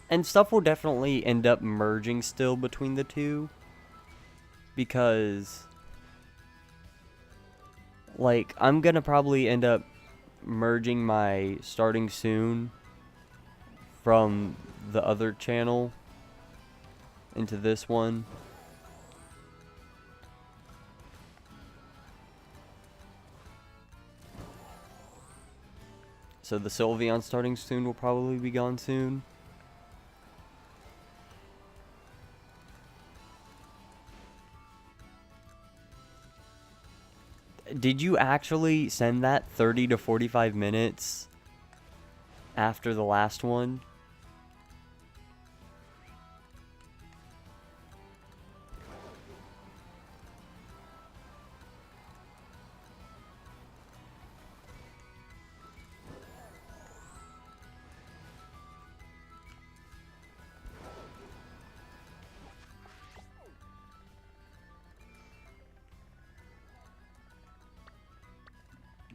And stuff will definitely end up merging still between the two. Because... like, I'm going to probably end up merging my starting soon from the other channel into this one. So the Sylveon starting soon will probably be gone soon. Did you actually send that 30 to 45 minutes after the last one?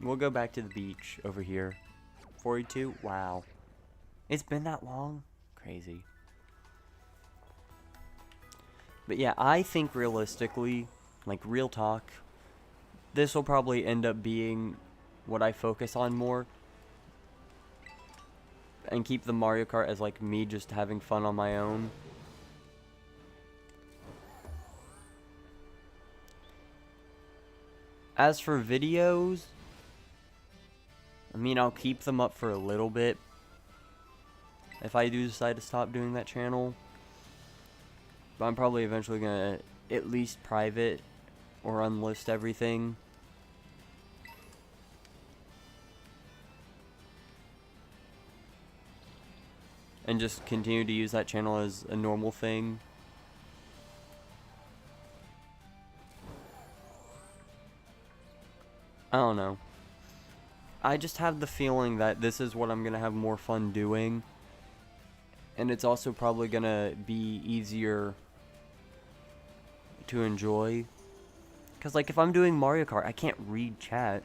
We'll go back to the beach over here. 42? Wow. It's been that long? Crazy. But yeah, I think realistically, like real talk, this will probably end up being what I focus on more. and keep the Mario Kart as like me just having fun on my own. As for videos, I mean, I'll keep them up for a little bit if I do decide to stop doing that channel. But I'm probably eventually gonna at least private or unlist everything. And just continue to use that channel as a normal thing. I don't know. I just have the feeling that this is what I'm gonna have more fun doing. And it's also probably gonna be easier to enjoy. Because, like, if I'm doing Mario Kart, I can't read chat.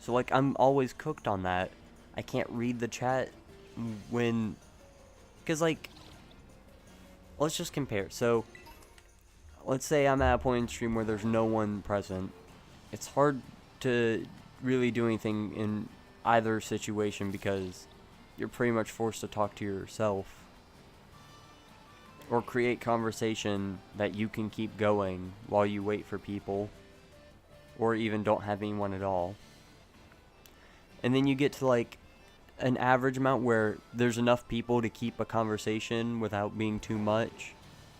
So, like, I'm always cooked on that. I can't read the chat when... Because, like, let's just compare. So, let's say I'm at a point in stream where there's no one present. It's hard to really do anything in either situation because you're pretty much forced to talk to yourself. Or create conversation that you can keep going while you wait for people. Or even don't have anyone at all. And then you get to like an average amount where there's enough people to keep a conversation without being too much.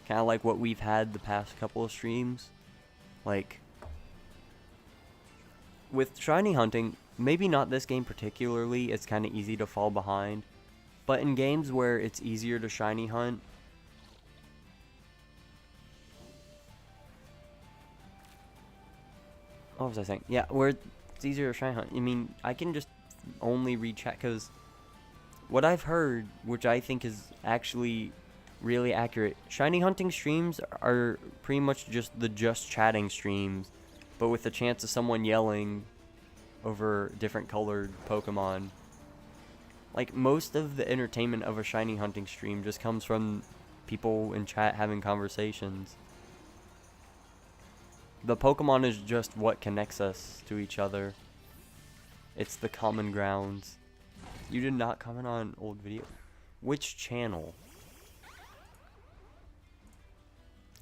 Kind of like what we've had the past couple of streams. Like, with shiny hunting, maybe not this game particularly, it's kind of easy to fall behind. But in games where it's easier to shiny hunt, what was I saying? Yeah, where it's easier to shiny hunt. I mean, I can just only read chat because what I've heard, which I think is actually really accurate, shiny hunting streams are pretty much just the just chatting streams, but with the chance of someone yelling over different colored Pokemon. Like, most of the entertainment of a shiny hunting stream just comes from people in chat having conversations. The Pokemon is just what connects us to each other. It's the common grounds. You did not comment on old video. Which channel?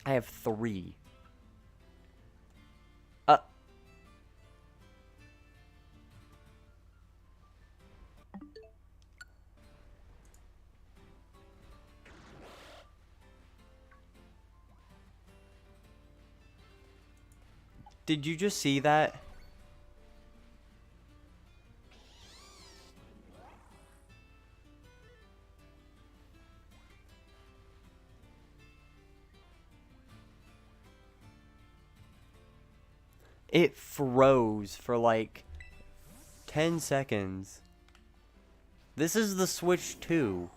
I have 3. Did you just see that? It froze for like 10 seconds. This is the Switch 2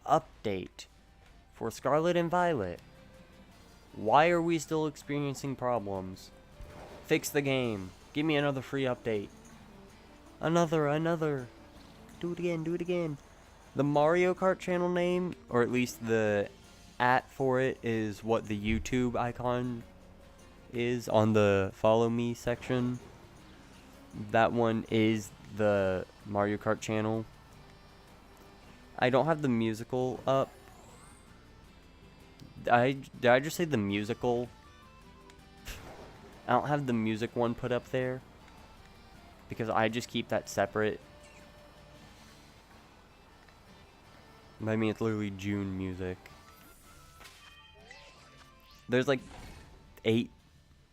update for Scarlet and Violet. Why are we still experiencing problems? Fix the game. Give me another free update. Another. Do it again. The Mario Kart channel name, or at least the @ for it, is what the YouTube icon is on the follow me section. That one is the Mario Kart channel. I don't have the musical up. Did I just say the musical? I don't have the music one put up there because I just keep that separate. I mean, it's literally June music. There's like 7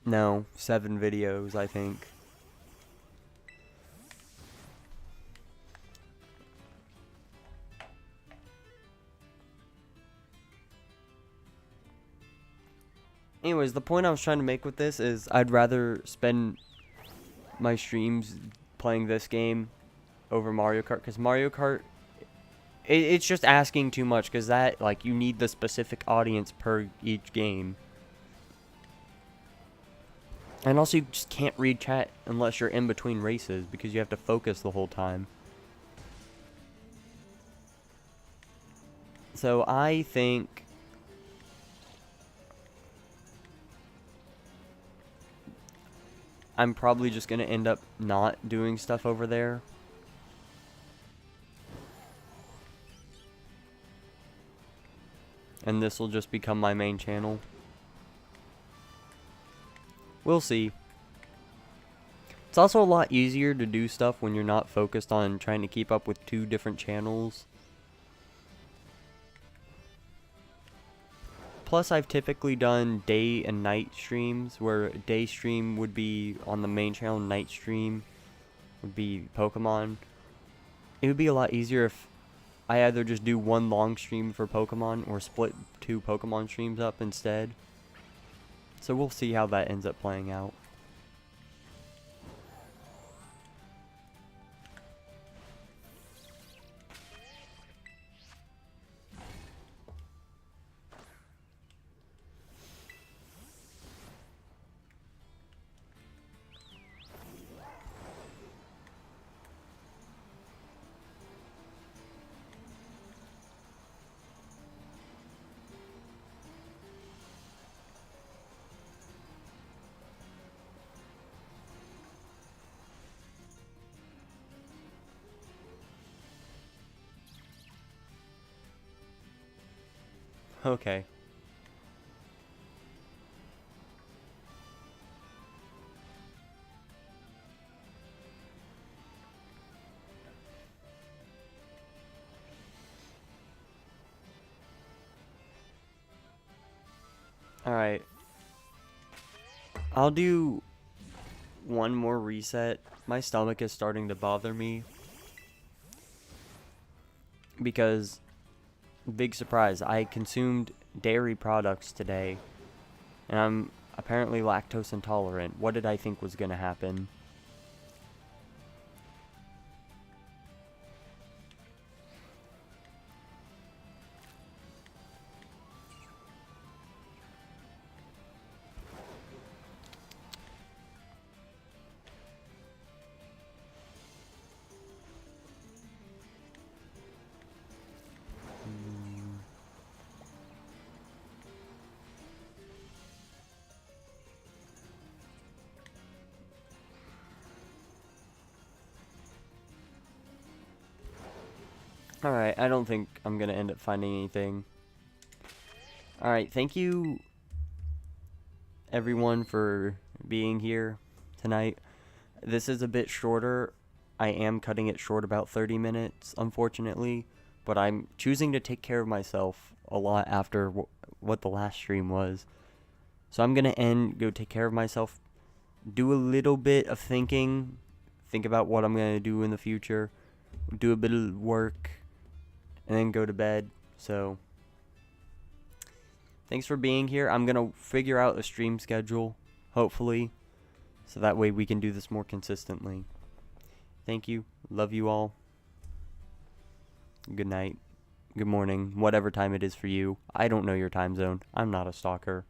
videos, I think. Anyways, the point I was trying to make with this is I'd rather spend my streams playing this game over Mario Kart, because Mario Kart, it's just asking too much, because that, like, you need the specific audience per each game. And also, you just can't read chat unless you're in between races, because you have to focus the whole time. So I think I'm probably just going to end up not doing stuff over there. and this will just become my main channel. We'll see. It's also a lot easier to do stuff when you're not focused on trying to keep up with 2 different channels. Plus, I've typically done day and night streams, where day stream would be on the main channel, night stream would be Pokemon. It would be a lot easier if I either just do one long stream for Pokemon or split 2 Pokemon streams up instead. So we'll see how that ends up playing out. Okay. Alright. I'll do one more reset. My stomach is starting to bother me. Because, big surprise, I consumed dairy products today. And I'm apparently lactose intolerant. What did I think was gonna happen? Alright, I don't think I'm gonna end up finding anything. Alright, thank you everyone for being here tonight. This is a bit shorter. I am cutting it short about 30 minutes, unfortunately. But I'm choosing to take care of myself a lot after what the last stream was. So I'm gonna go take care of myself, do a little bit of thinking, think about what I'm gonna do in the future, do a bit of work, and then go to bed. So thanks for being here. I'm gonna figure out a stream schedule, hopefully, so that way we can do this more consistently. Thank you. Love you all. Good night. Good morning. Whatever time it is for you. I don't know your time zone. I'm not a stalker.